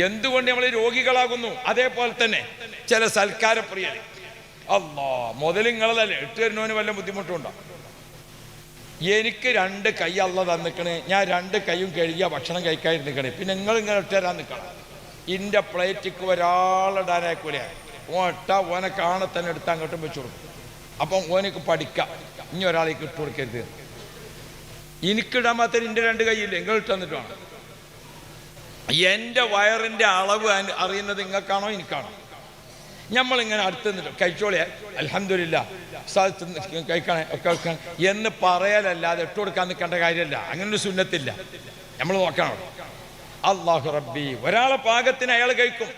എന്തുകൊണ്ട് നമ്മൾ രോഗികളാകുന്നു? അതേപോലെ തന്നെ ചില സൽക്കാരപ്രിയർ, അല്ലാ മുതലിങ്ങളതല്ലേ ഇട്ട് തരുന്നവന് വല്ല ബുദ്ധിമുട്ടുണ്ടോ? എനിക്ക് 2 കൈ അല്ല തന്നിക്കണേ, ഞാൻ 2 കൈയും കഴുകിയ ഭക്ഷണം കഴിക്കാതിരുന്നിക്കണേ, പിന്നെ ഇങ്ങനെ ഇട്ട് തരാൻ നിൽക്കണം. ഇൻ്റെ പ്ലേറ്റിക്ക് ഒരാളിടാനായിക്കൂല. ഓനെ കാണെ തന്നെ എടുത്ത് അങ്ങോട്ടും വെച്ചു കൊടുക്കും. അപ്പം ഓനക്ക് പഠിക്കാം, ഇനി ഒരാളേക്ക് ഇട്ട് കൊടുക്കരുത്. എനിക്കിടാൻ മാത്രം എൻ്റെ 2 കൈയില്ല, നിങ്ങൾ ഇട്ട് തന്നിട്ട് വേണം. എൻ്റെ വയറിൻ്റെ അളവ് അറിയുന്നത് നിങ്ങൾക്കാണോ എനിക്കാണോ? നമ്മളിങ്ങനെ അടുത്ത് നിന്നിട്ട് കഴിച്ചോളിയാ അൽഹംദുലില്ലാ കഴിക്കണേ ഒക്കെ എന്ന് പറയലല്ലാതെ ഇട്ട് കൊടുക്കാൻ നിൽക്കേണ്ട കാര്യമല്ല. അങ്ങനൊരു സുന്നത്തില്ല. നമ്മൾ നോക്കണം. അല്ലാഹു റബ്ബി, ഒരാളെ പാകത്തിന് അയാൾ കഴിക്കും.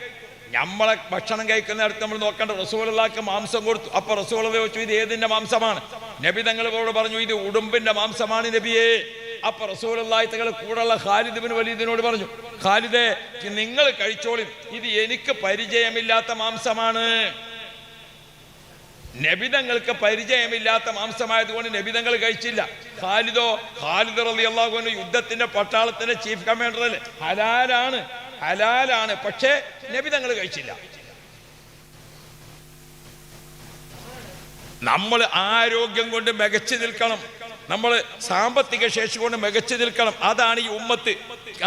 നമ്മളെ ഭക്ഷണം കഴിക്കുന്നിടത്ത് നമ്മൾ നോക്കേണ്ട. റസൂലുള്ളാഹിക്ക് മാംസം കൊടുത്തു. അപ്പൊ റസൂലുള്ളാഹി ചോദിച്ചു, ഇത് ഏതിന്റെ മാംസമാണ്? നബി തങ്ങളോട് പറഞ്ഞു, ഇത് ഉടുമ്പിന്റെ മാംസമാണ് നബിയേ. അപ്പൊ റസൂലുള്ളാഹി തങ്ങൾ കൂടെയുള്ള ഖാലിദ് ഇബ്നു വലീദിനോട് പറഞ്ഞു, ഖാലിദേ നിങ്ങൾ കഴിച്ചോളി, ഇത് എനിക്ക് പരിചയമില്ലാത്ത മാംസമാണ്. നബിതങ്ങൾക്ക് പരിചയമില്ലാത്ത മാംസമായതുകൊണ്ട് നബിതങ്ങൾ കഴിച്ചില്ല. ഖാലിദ് റളിയല്ലാഹു അൻഹു യുദ്ധത്തിന്റെ പട്ടാളത്തിന്റെ ചീഫ് കമാൻഡർ അല്ലേ, ഹലാലാണ്. പക്ഷേ നബിതങ്ങൾ കഴിച്ചില്ല. നമ്മൾ ആരോഗ്യം കൊണ്ട് മികച്ചു നിൽക്കണം, നമ്മൾ സാമ്പത്തിക ശേഷി കൊണ്ട് മികച്ചു നിൽക്കണം. അതാണ് ഈ ഉമ്മത്ത്.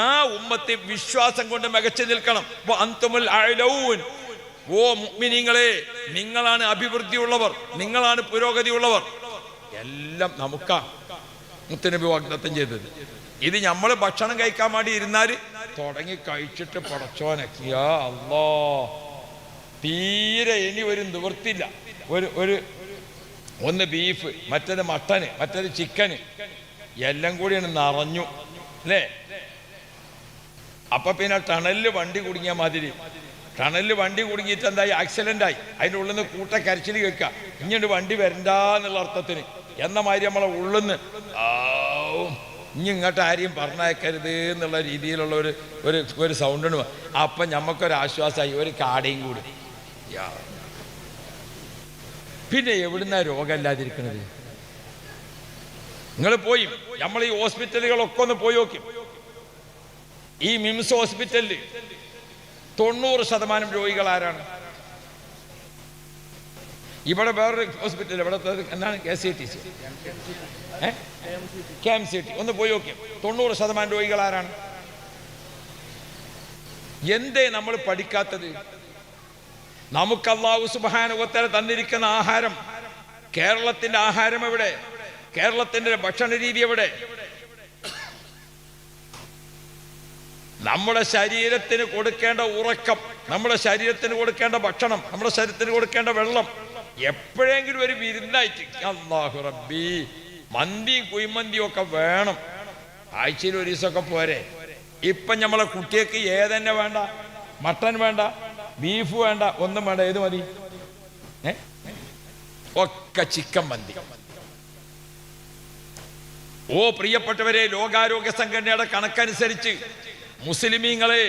ആ ഉമ്മത്ത് വിശ്വാസം കൊണ്ട് മികച്ചു നിൽക്കണം. അൻതുമുൽ അഅലൗൻ, ഓ മുഅ്മിനീങ്ങളെ, നിങ്ങളാണ് അഭിവൃദ്ധിയുള്ളവർ, നിങ്ങളാണ് പുരോഗതിയുള്ളവർ. എല്ലാം നമുക്കാ മുത്തുനബി വാഗ്ദത്തം ചെയ്തത്. ഇത് നമ്മൾ ഭക്ഷണം കഴിക്കാൻ വേണ്ടി ഇരുന്നാൽ തുടങ്ങി കഴിച്ചിട്ട് പടച്ചോനക്കിയാ അല്ലാ, തീരെ ഇനി ഒരു നിവൃത്തില്ല. ഒന്ന് ബീഫ്, മറ്റേത് മട്ടന്, മറ്റേത് ചിക്കന്, എല്ലാം കൂടിയാണ് നിറഞ്ഞു അല്ലേ. അപ്പൊ പിന്നെ ടണലിൽ വണ്ടി കുടുങ്ങിയ മാതിരി, ടണലിൽ വണ്ടി കുടുങ്ങിയിട്ട് എന്തായി, ആക്സിഡന്റ് ആയി. അതിൻ്റെ ഉള്ളിൽ നിന്ന് കൂട്ട കരച്ചിൽ കേൾക്കുക, ഇങ്ങോട്ട് വണ്ടി വരണ്ടെന്നുള്ള അർത്ഥത്തിന്. എന്ന മാതിരി നമ്മളെ ഉള്ളിൽ നിന്ന് ഇനി ഇങ്ങോട്ട് ആരെയും പറഞ്ഞയക്കരുത് എന്നുള്ള രീതിയിലുള്ള ഒരു സൗണ്ടാണ്. അപ്പം ഞമ്മക്കൊരാശ്വാസമായി, ഒരു കാടയും കൂടി. പിന്നെ എവിടുന്ന രോഗമല്ലാതിരിക്കണത്? നിങ്ങൾ പോയി നമ്മൾ ഈ ഹോസ്പിറ്റലുകളൊക്കെ ഒന്ന് പോയി നോക്കി. ഈ മിംസ് ഹോസ്പിറ്റലിൽ 90% രോഗികൾ ആരാണ്? ഇവിടെ വേറൊരു ഹോസ്പിറ്റൽ, ഇവിടെ എന്താണ് KCTC, KMCT, ഒന്ന് പോയി നോക്കി. 90% രോഗികൾ ആരാണ്? എന്തേ നമ്മൾ പഠിക്കാത്തത്? നമുക്ക് അല്ലാഹു സുബ്ഹാനഹു വ തആല തന്നിരിക്കുന്ന ആഹാരം, കേരളത്തിന്റെ ആഹാരം എവിടെ? കേരളത്തിന്റെ ഭക്ഷണ രീതി എവിടെ? നമ്മുടെ ശരീരത്തിന് കൊടുക്കേണ്ട ഉറക്കം, നമ്മുടെ ശരീരത്തിന് കൊടുക്കേണ്ട ഭക്ഷണം, നമ്മുടെ ശരീരത്തിന് കൊടുക്കേണ്ട വെള്ളം എപ്പോഴെങ്കിലും ഒരു വിരുന്നായിട്ട് അല്ലാഹു റബ്ബി മന്തിയും കുഴിമന്തിയും ഒക്കെ വേണം. ആഴ്ചയിൽ ഒരു ദിവസമൊക്കെ പോരെ. ഇപ്പം നമ്മളെ കുട്ടികൾക്ക് ഏതന്നെ വേണ്ട, മട്ടൻ വേണ്ട, ബീഫ് വേണ്ട, ഒന്നും വേണ്ട. ഏത് മതി? ഒക്കെ ചിക്കൻ മന്തി. ഓ പ്രിയപ്പെട്ടവരെ, ലോകാരോഗ്യ സംഘടനയുടെ കണക്കനുസരിച്ച് മുസ്ലിമീങ്ങളെ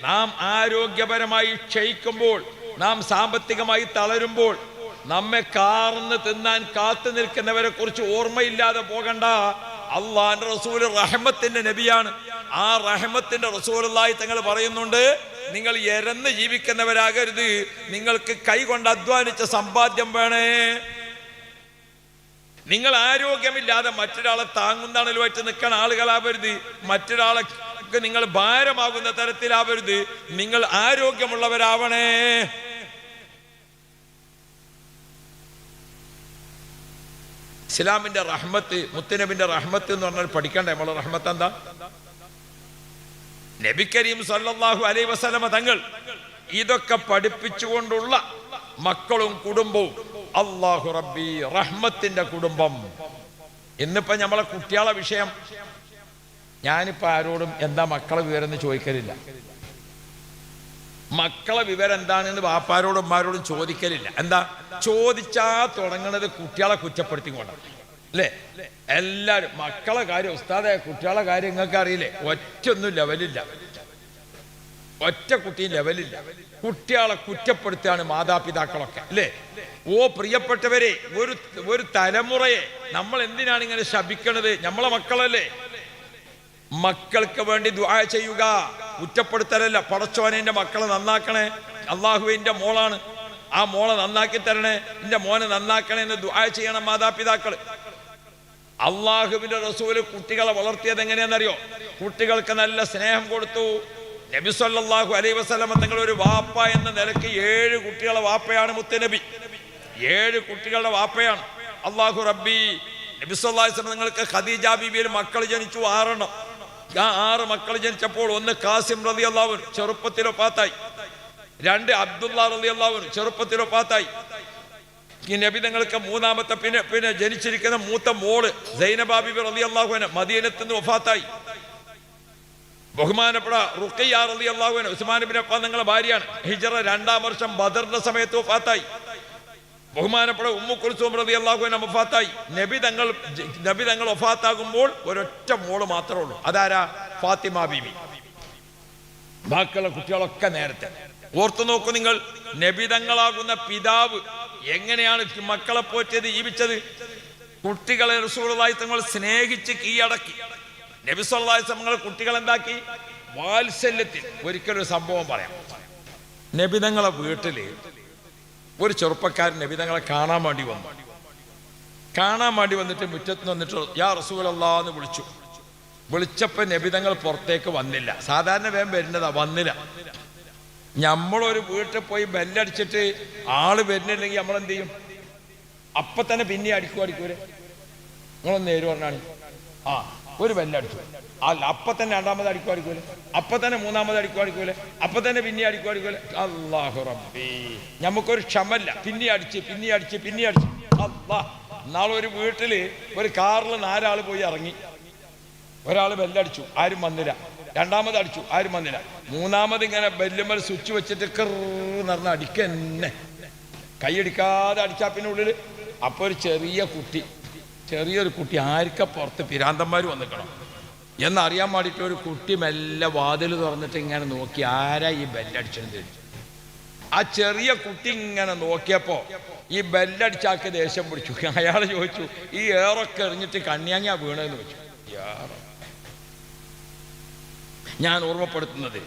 നാം ആരോഗ്യപരമായി ക്ഷയിക്കുമ്പോൾ, നാം സാമ്പത്തികമായി തളരുമ്പോൾ, നമ്മെ കാർന്ന് തിന്നാൻ കാത്തു നിൽക്കുന്നവരെ കുറിച്ച് ഓർമ്മയില്ലാതെ പോകണ്ട. അള്ളാന്റെ റസൂൽ റഹ്മത്തിന്റെ നബിയാണ്. ആ റഹ്മത്തിന്റെ റസൂലുള്ളാഹി തങ്ങൾ പറയുന്നുണ്ട്, നിങ്ങൾ എരന്ന് ജീവിക്കുന്നവരാകരുത്, നിങ്ങൾക്ക് കൈകൊണ്ട് അധ്വാനിച്ച സമ്പാദ്യം വേണേ. നിങ്ങൾ ആരോഗ്യമില്ലാതെ മറ്റൊരാളെ താങ്ങുന്നണലുമായിട്ട് നിൽക്കുന്ന ആളുകളാവരുത്, മറ്റൊരാളെ നിങ്ങൾ ഭാരമാകുന്ന തരത്തിലാവരുത്. നിങ്ങൾ ആരോഗ്യമുള്ളവരാവണേ. ഇസ്ലാമിന്റെ റഹ്മത്ത്, മുത്തുനബിന്റെ റഹ്മത്ത് എന്ന് പറഞ്ഞാൽ പഠിക്കണ്ടേ നമ്മളെ റഹ്മത്ത് എന്താ? നബി കരീം സല്ലല്ലാഹു അലൈഹി വസല്ലമ തങ്ങൾ ഇതൊക്കെ പഠിപ്പിച്ചുകൊണ്ടുള്ള മക്കളും കുടുംബവും. അല്ലാഹു റബ്ബി, റഹ്മത്തിന്റെ കുടുംബം. ഇന്നിപ്പോ നമ്മളെ കുട്ടികളെ വിഷയം, ഞാനിപ്പോ ആരോടും എന്താ മക്കളെ വിവരം എന്ന് ചോദിക്കലില്ല. മക്കളെ വിവരം എന്താണെന്ന് വാപ്പാരോടും ഉമ്മാരോടും ചോദിക്കലില്ല. എന്താ ചോദിച്ചാ തുടങ്ങണത് കുട്ടികളെ കുറ്റപ്പെടുത്തിക്കൊണ്ടാണ് അല്ലേ? എല്ലാരും മക്കളെ കാര്യം, ഉസ്താദെ കുട്ടികളെ കാര്യം നിങ്ങൾക്ക് അറിയില്ലേ? ഒറ്റൊന്നും ലെവലില്ല, ഒറ്റ കുട്ടിയും ലെവലില്ല. കുട്ടികളെ കുറ്റപ്പെടുത്തുകയാണ് മാതാപിതാക്കളൊക്കെ അല്ലേ? ഓ പ്രിയപ്പെട്ടവരെ, ഒരു തലമുറയെ നമ്മൾ എന്തിനാണ് ഇങ്ങനെ ശപിക്കണത്? നമ്മളെ മക്കളല്ലേ? മക്കൾക്ക് വേണ്ടി ദുആ ചെയ്യുക. കുറ്റപ്പെടുത്തലല്ല. പടച്ചോനെ എൻ്റെ മക്കളെ നന്നാക്കണേ, അള്ളാഹുവിൻ്റെ മോളാണ്, ആ മോളെ നന്നാക്കി തരണേ, എൻ്റെ മോനെ നന്നാക്കണേ എന്ന് ദുആ ചെയ്യണം മാതാപിതാക്കൾ. അള്ളാഹുവിൻ്റെ റസൂല് കുട്ടികളെ വളർത്തിയത് എങ്ങനെയാണെന്നറിയോ? കുട്ടികൾക്ക് നല്ല സ്നേഹം കൊടുത്തു. നബി സല്ലല്ലാഹു അലൈഹി വസല്ലം തങ്ങൾ ഒരു വാപ്പ എന്ന നിലയ്ക്ക് 7 കുട്ടികളെ വാപ്പയാണ് മുത്തുനബി. 7 കുട്ടികളുടെ വാപ്പയാണ്. അള്ളാഹു റബ്ബി നബി സല്ലല്ലാഹു അലൈഹി വസല്ലം നിങ്ങൾക്ക് ഖദീജ ബീവിയിൽ മക്കൾ ജനിച്ചു 6 എണ്ണം. ആ 6 മക്കൾ ജനിച്ചപ്പോൾ ഒന്ന് ഖാസിം റളിയല്ലാഹു അൻഹു ചെറുപ്പത്തിൽ വഫാത്തായി. 2 അബ്ദുള്ള റളിയല്ലാഹു അൻഹു ചെറുപ്പത്തിൽ വഫാത്തായി. ഈ നബി തങ്ങൾക്ക് മൂന്നാമത്തെ പിന്നെ ജനിച്ചിരിക്കുന്ന മൂത്ത മോള് സൈനബ ബീവി റളിയല്ലാഹു അൻഹ മദീനത്ത് നിന്ന് വഫാത്തായി. ബഹുമാനപ്പെട്ട റുഖയ്യ റളിയല്ലാഹു അൻഹ ഉസ്മാൻ ഇബ്നു അഫ്ഫാൻ തങ്ങളുടെ ഭാര്യയാണ്. ഹിജ്റ 2-ാം വർഷം ബദറിന്റെ സമയത്ത് വഫാത്തായി. ബഹുമാനപ്പെട്ട ഉമ്മു കുൽസൂം റളിയല്ലാഹു അൻഹ വഫാത്തായി. നബി തങ്ങൾ വഫാത്താകുമ്പോൾ ഒരൊറ്റ മോള് മാത്രമേ ഉള്ളൂ. അതാരാ? ഫാത്തിമ ബീവി. ബാക്കിയുള്ള കുട്ടികളൊക്കെ നേരത്തെ. ഓർത്തു നോക്കൂ നിങ്ങൾ, നബി തങ്ങളാകുന്ന പിതാവ് എങ്ങനെയാണ് മക്കളെ പോറ്റിയത്, ജീവിച്ചത്? കുട്ടികളെ റസൂലുള്ളാഹി തങ്ങൾ സ്നേഹിച്ച് കീഴടക്കി. നബി സല്ലല്ലാഹു അലൈഹി വസല്ലം കുട്ടികൾ എന്താക്കി? വാത്സല്യത്തിൽ. ഒരിക്കലൊരു സംഭവം പറയാം. നബി തങ്ങളെ വീട്ടില് ഒരു ചെറുപ്പക്കാരൻ നബി തങ്ങളെ കാണാൻ വേണ്ടി വന്നിട്ട് മുറ്റത്ത് വന്നിട്ട് യാ റസൂലല്ലാഹ് എന്ന് വിളിച്ചു. വിളിച്ചപ്പോൾ നബി തങ്ങൾ പുറത്തേക്ക് വന്നില്ല. സാധാരണ വേഗം വരുന്നതാ, വന്നില്ല. നമ്മളൊരു വീട്ടിൽ പോയി ബെല്ലടിച്ചിട്ട് ആള് വരുന്നില്ലെങ്കിൽ നമ്മളെന്ത് ചെയ്യും? അപ്പൊ തന്നെ പിന്നെ അടിക്കൂലേ? നിങ്ങളൊന്ന് നേര് പറഞ്ഞാണ്. ആ ഒരു ബെല്ലടിച്ചു, അല്ല അപ്പൊ തന്നെ 2ാമത് അടിക്കൂലേ? അപ്പൊ തന്നെ 3ാമത് അടിക്കൂലേ? അപ്പൊ തന്നെ പിന്നെ അടിക്കൂലേ? അല്ലാഹു റബ്ബി, നമുക്കൊരു ക്ഷമല്ല. പിന്നെ അടിച്ച് അല്ലാ. നാളെ ഒരു വീട്ടില് ഒരു കാറിൽ 4 ആള് പോയി ഇറങ്ങി. ഒരാൾ ബെല്ലടിച്ചു, ആരും വന്നില്ല. 2ാമത് അടിച്ചു, ആരും വന്നില്ല. 3ാമത് ഇങ്ങനെ ബെല്ലുമ്മൽ സ്വിച്ച് വെച്ചിട്ട് കറന്ന് പറഞ്ഞ അടിക്കന്നെ, കൈയടിക്കാതെ അടിച്ചാ പിന്നെ ഉള്ളിൽ. അപ്പൊ ഒരു ചെറിയൊരു കുട്ടി ആർക്ക പുറത്ത് പിരാന്തന്മാർ വന്നിക്കണം എന്നറിയാൻ വേണ്ടിയിട്ട് ഒരു കുട്ടി മെല്ലെ വാതിൽ തുറന്നിട്ട് ഇങ്ങനെ നോക്കി, ആരാ ഈ ബെല്ലടിച്ചത്? ആ ചെറിയ കുട്ടി ഇങ്ങനെ നോക്കിയപ്പോ ഈ ബെല്ലടിച്ചാക്ക് ദേഷ്യം പിടിച്ചു. അയാൾ ചോദിച്ചു, ഈ ഏറൊക്കെ എറിഞ്ഞിട്ട് കണ്ണിയാങ്ങാ വീണെന്ന് വെച്ചു. ഞാൻ ഓർമ്മപ്പെടുത്തുന്നത്,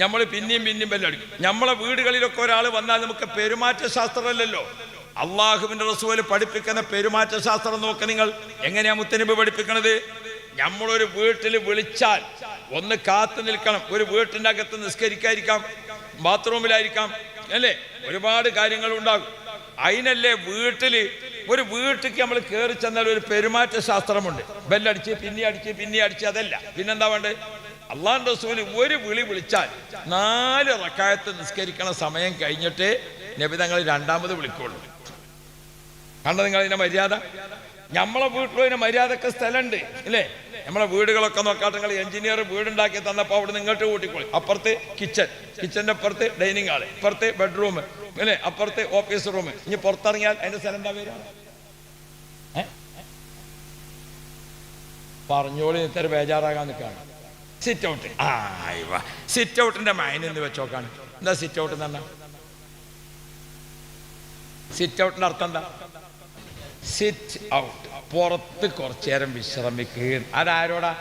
നമ്മൾ പിന്നെയും ബെല്ലടിക്കും. നമ്മളെ വീടുകളിലൊക്കെ ഒരാൾ വന്നാൽ നമുക്ക് പെരുമാറ്റ ശാസ്ത്രമല്ലല്ലോ, അള്ളാഹുവിന്റെ റസൂല് പഠിപ്പിക്കുന്ന പെരുമാറ്റ ശാസ്ത്രം നോക്ക് നിങ്ങൾ. എങ്ങനെയാ മുത്തനബി പഠിപ്പിക്കണത്? നമ്മളൊരു വീട്ടിൽ വിളിച്ചാൽ ഒന്ന് കാത്തു നിൽക്കണം. ഒരു വീട്ടിൻ്റെ അകത്ത് നിസ്കരിക്കാതിരിക്കാം, ബാത്റൂമിലായിരിക്കാം, അല്ലേ? ഒരുപാട് കാര്യങ്ങൾ ഉണ്ടാകും. അതിനല്ലേ ഒരു വീട്ടിലേക്ക് നമ്മൾ കയറി ചെന്നാൽ ഒരു പെരുമാറ്റ ശാസ്ത്രമുണ്ട്. ബെല്ലടിച്ച് പിന്നെ അടിച്ച് അതല്ല. പിന്നെന്താ വേണ്ടത്? അള്ളാഹുവിന്റെ റസൂല് ഒരു വിളിച്ചാൽ 4 റക്അത്ത് നിസ്കരിക്കണ സമയം കഴിഞ്ഞിട്ട് നബി തങ്ങൾ 2ാമത് വിളിക്കുള്ളൂ. കണ്ട നിങ്ങൾ ഇതിന്റെ മര്യാദ? നമ്മളെ വീട്ടിലും ഇതിന്റെ മര്യാദക്ക് സ്ഥലമുണ്ട്, അല്ലേ? നമ്മളെ വീടുകളൊക്കെ നോക്കാട്ടെ. നിങ്ങൾ എഞ്ചിനീയർ വീടുണ്ടാക്കി തന്നപ്പോൾ അവിടെ ഇങ്ങോട്ട് കൂട്ടിക്കോളി. അപ്പുറത്ത് കിച്ചന്റെ അപ്പുറത്ത് ഡൈനിങ് ഹാള്, ഇപ്പുറത്ത് ബെഡ്റൂം, അല്ലേ? അപ്പുറത്ത് ഓഫീസ് റൂം. ഇനി പുറത്തിറങ്ങിയാൽ അതിന്റെ സ്ഥലം എന്താ വരിക? പറഞ്ഞോളി, ഇത്ര ബേജാറാകാൻ നിൽക്കാണ്. Sit out. സിറ്റ് ഔട്ടിന്റെ മൈനെന്ന് വെച്ചോക്കാണ്. എന്താ സിറ്റ് ഔട്ട് എന്ന് പറഞ്ഞാൽ? സിറ്റ് ഔട്ടിന്റെ അർത്ഥം എന്താ? സിറ്റ് ഔട്ട്, പുറത്ത് കുറച്ചു നേരം വിശ്രമിക്കുക. അതാരോടാ?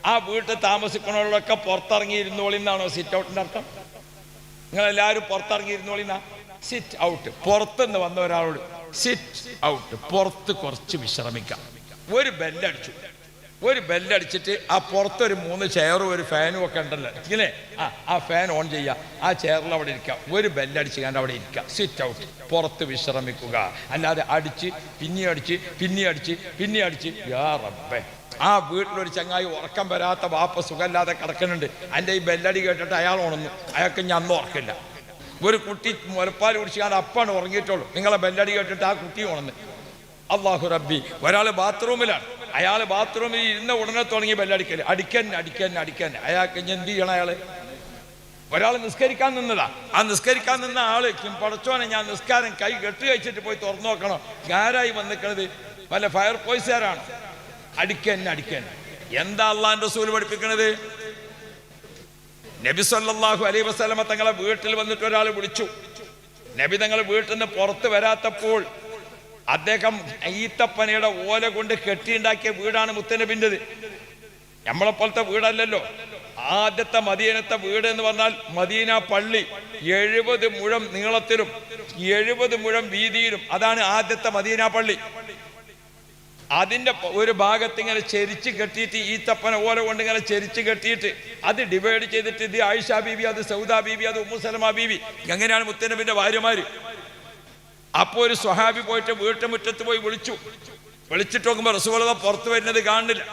ആ വീട്ടിൽ താമസിക്കുന്നവരോടൊക്കെ പുറത്തിറങ്ങിയിരുന്നോളി എന്നാണോ സിറ്റ് ഔട്ടിന്റെ അർത്ഥം? നിങ്ങളെല്ലാവരും പുറത്തിറങ്ങിയിരുന്നോളിന്നാ സിറ്റ് ഔട്ട്. പുറത്തുനിന്ന് വന്ന ഒരാളോട് സിറ്റ് ഔട്ട്, പുറത്ത് കുറച്ച് വിശ്രമിക്കാം. ഒരു ബെല്ലടിച്ചിട്ട് ആ പുറത്തൊരു 3 ചെയറും ഒരു ഫാനും ഒക്കെ ഉണ്ടല്ലോ, ഇങ്ങനെ ആ ഫാൻ ഓൺ ചെയ്യുക, ആ ചെയറിൽ അവിടെ ഇരിക്കുക. ഒരു ബെല്ലടിച്ച് കണ്ട് അവിടെ ഇരിക്കുക. സിറ്റ് ഔട്ട്, പുറത്ത് വിശ്രമിക്കുക. അല്ലാതെ അടിച്ച് പിന്നെ അടിച്ച് യാ റബ്ബേ. ആ വീട്ടിലൊരു ചങ്ങായി ഉറക്കം വരാത്ത വാപ്പ സുഖമില്ലാതെ കിടക്കുന്നുണ്ട്. എൻ്റെ ഈ ബെല്ലടി കേട്ടിട്ട് അയാൾ ഉണർന്നു. അയാൾക്ക് ഞാൻ അന്ന് ഉറക്കില്ല. ഒരു കുട്ടി മുലപ്പാൽ കുടിച്ചാൽ അപ്പാണ് ഉറങ്ങിയിട്ടുള്ളൂ. നിങ്ങളെ ബെല്ലടി കേട്ടിട്ട് ആ കുട്ടി ഉണർന്ന്. അല്ലാഹു റബ്ബി. ഒരാൾ ബാത്റൂമിലാണ്. അയാൾ ബാത്റൂമിൽ ഇരുന്ന ഉടനെ തുടങ്ങി ബെല്ലടിക്കല്. അടിക്കാൻ. അയാൾക്ക് എന്ത് ചെയ്യണം? ഒരാൾ നിസ്കരിക്കാൻ നിന്നതാ. ആ നിസ്കരിക്കാൻ നിന്ന ആള് പടച്ചോനെ, ഞാൻ നിസ്കാരം കൈ കെട്ടി കഴിച്ചിട്ട് പോയി തുറന്നു നോക്കണം. ആരായി വന്നിക്കണത്? വല്ല ഫയർ ഫോഴ്സുകാരാണ്. അടിക്കാൻ. എന്താ അള്ളാഹുവിന്റെ റസൂൽ പഠിപ്പിക്കണത്? നബി സല്ലല്ലാഹു അലൈഹി വസല്ലമ തങ്ങളെ വീട്ടിൽ വന്നിട്ട് ഒരാൾ വിളിച്ചു. നബി തങ്ങൾ വീട്ടിൽ നിന്ന് പുറത്ത് വരാത്തപ്പോൾ അദ്ദേഹം ഈത്തപ്പനയുടെ ഓല കൊണ്ട് കെട്ടിയുണ്ടാക്കിയ വീടാണ് മുത്തനബിൻ്റെത്. നമ്മളെ പോലത്തെ വീടല്ലല്ലോ. ആദ്യത്തെ മദീനത്തെ വീട് എന്ന് പറഞ്ഞാൽ മദീന പള്ളി 70 മുഴം നീളത്തിലും 70 മുഴം വീതിയിലും, അതാണ് ആദ്യത്തെ മദീന പള്ളി. അതിന്റെ ഒരു ഭാഗത്ത് ഇങ്ങനെ ചെരിച്ച് കെട്ടിയിട്ട് ഈത്തപ്പന ഓല കൊണ്ട് ഇങ്ങനെ ചെരിച്ച് കെട്ടിയിട്ട് അത് ഡിവൈഡ് ചെയ്തിട്ട് ഇത് ആയിഷ ബീബി, അത് സൗദ ബീബി, അത് ഉമ്മു സലമ ബീബി, എങ്ങനെയാണ് മുത്തനബിന്റെ ഭാര്യമാര്. അപ്പോൾ ഒരു സ്വഹാബി പോയിട്ട് വീട്ടുമുറ്റത്ത് പോയി വിളിച്ചിട്ട് നോക്കുമ്പോൾ റസൂലുള്ളാഹി പുറത്തു വരുന്നത് കാണുന്നില്ല.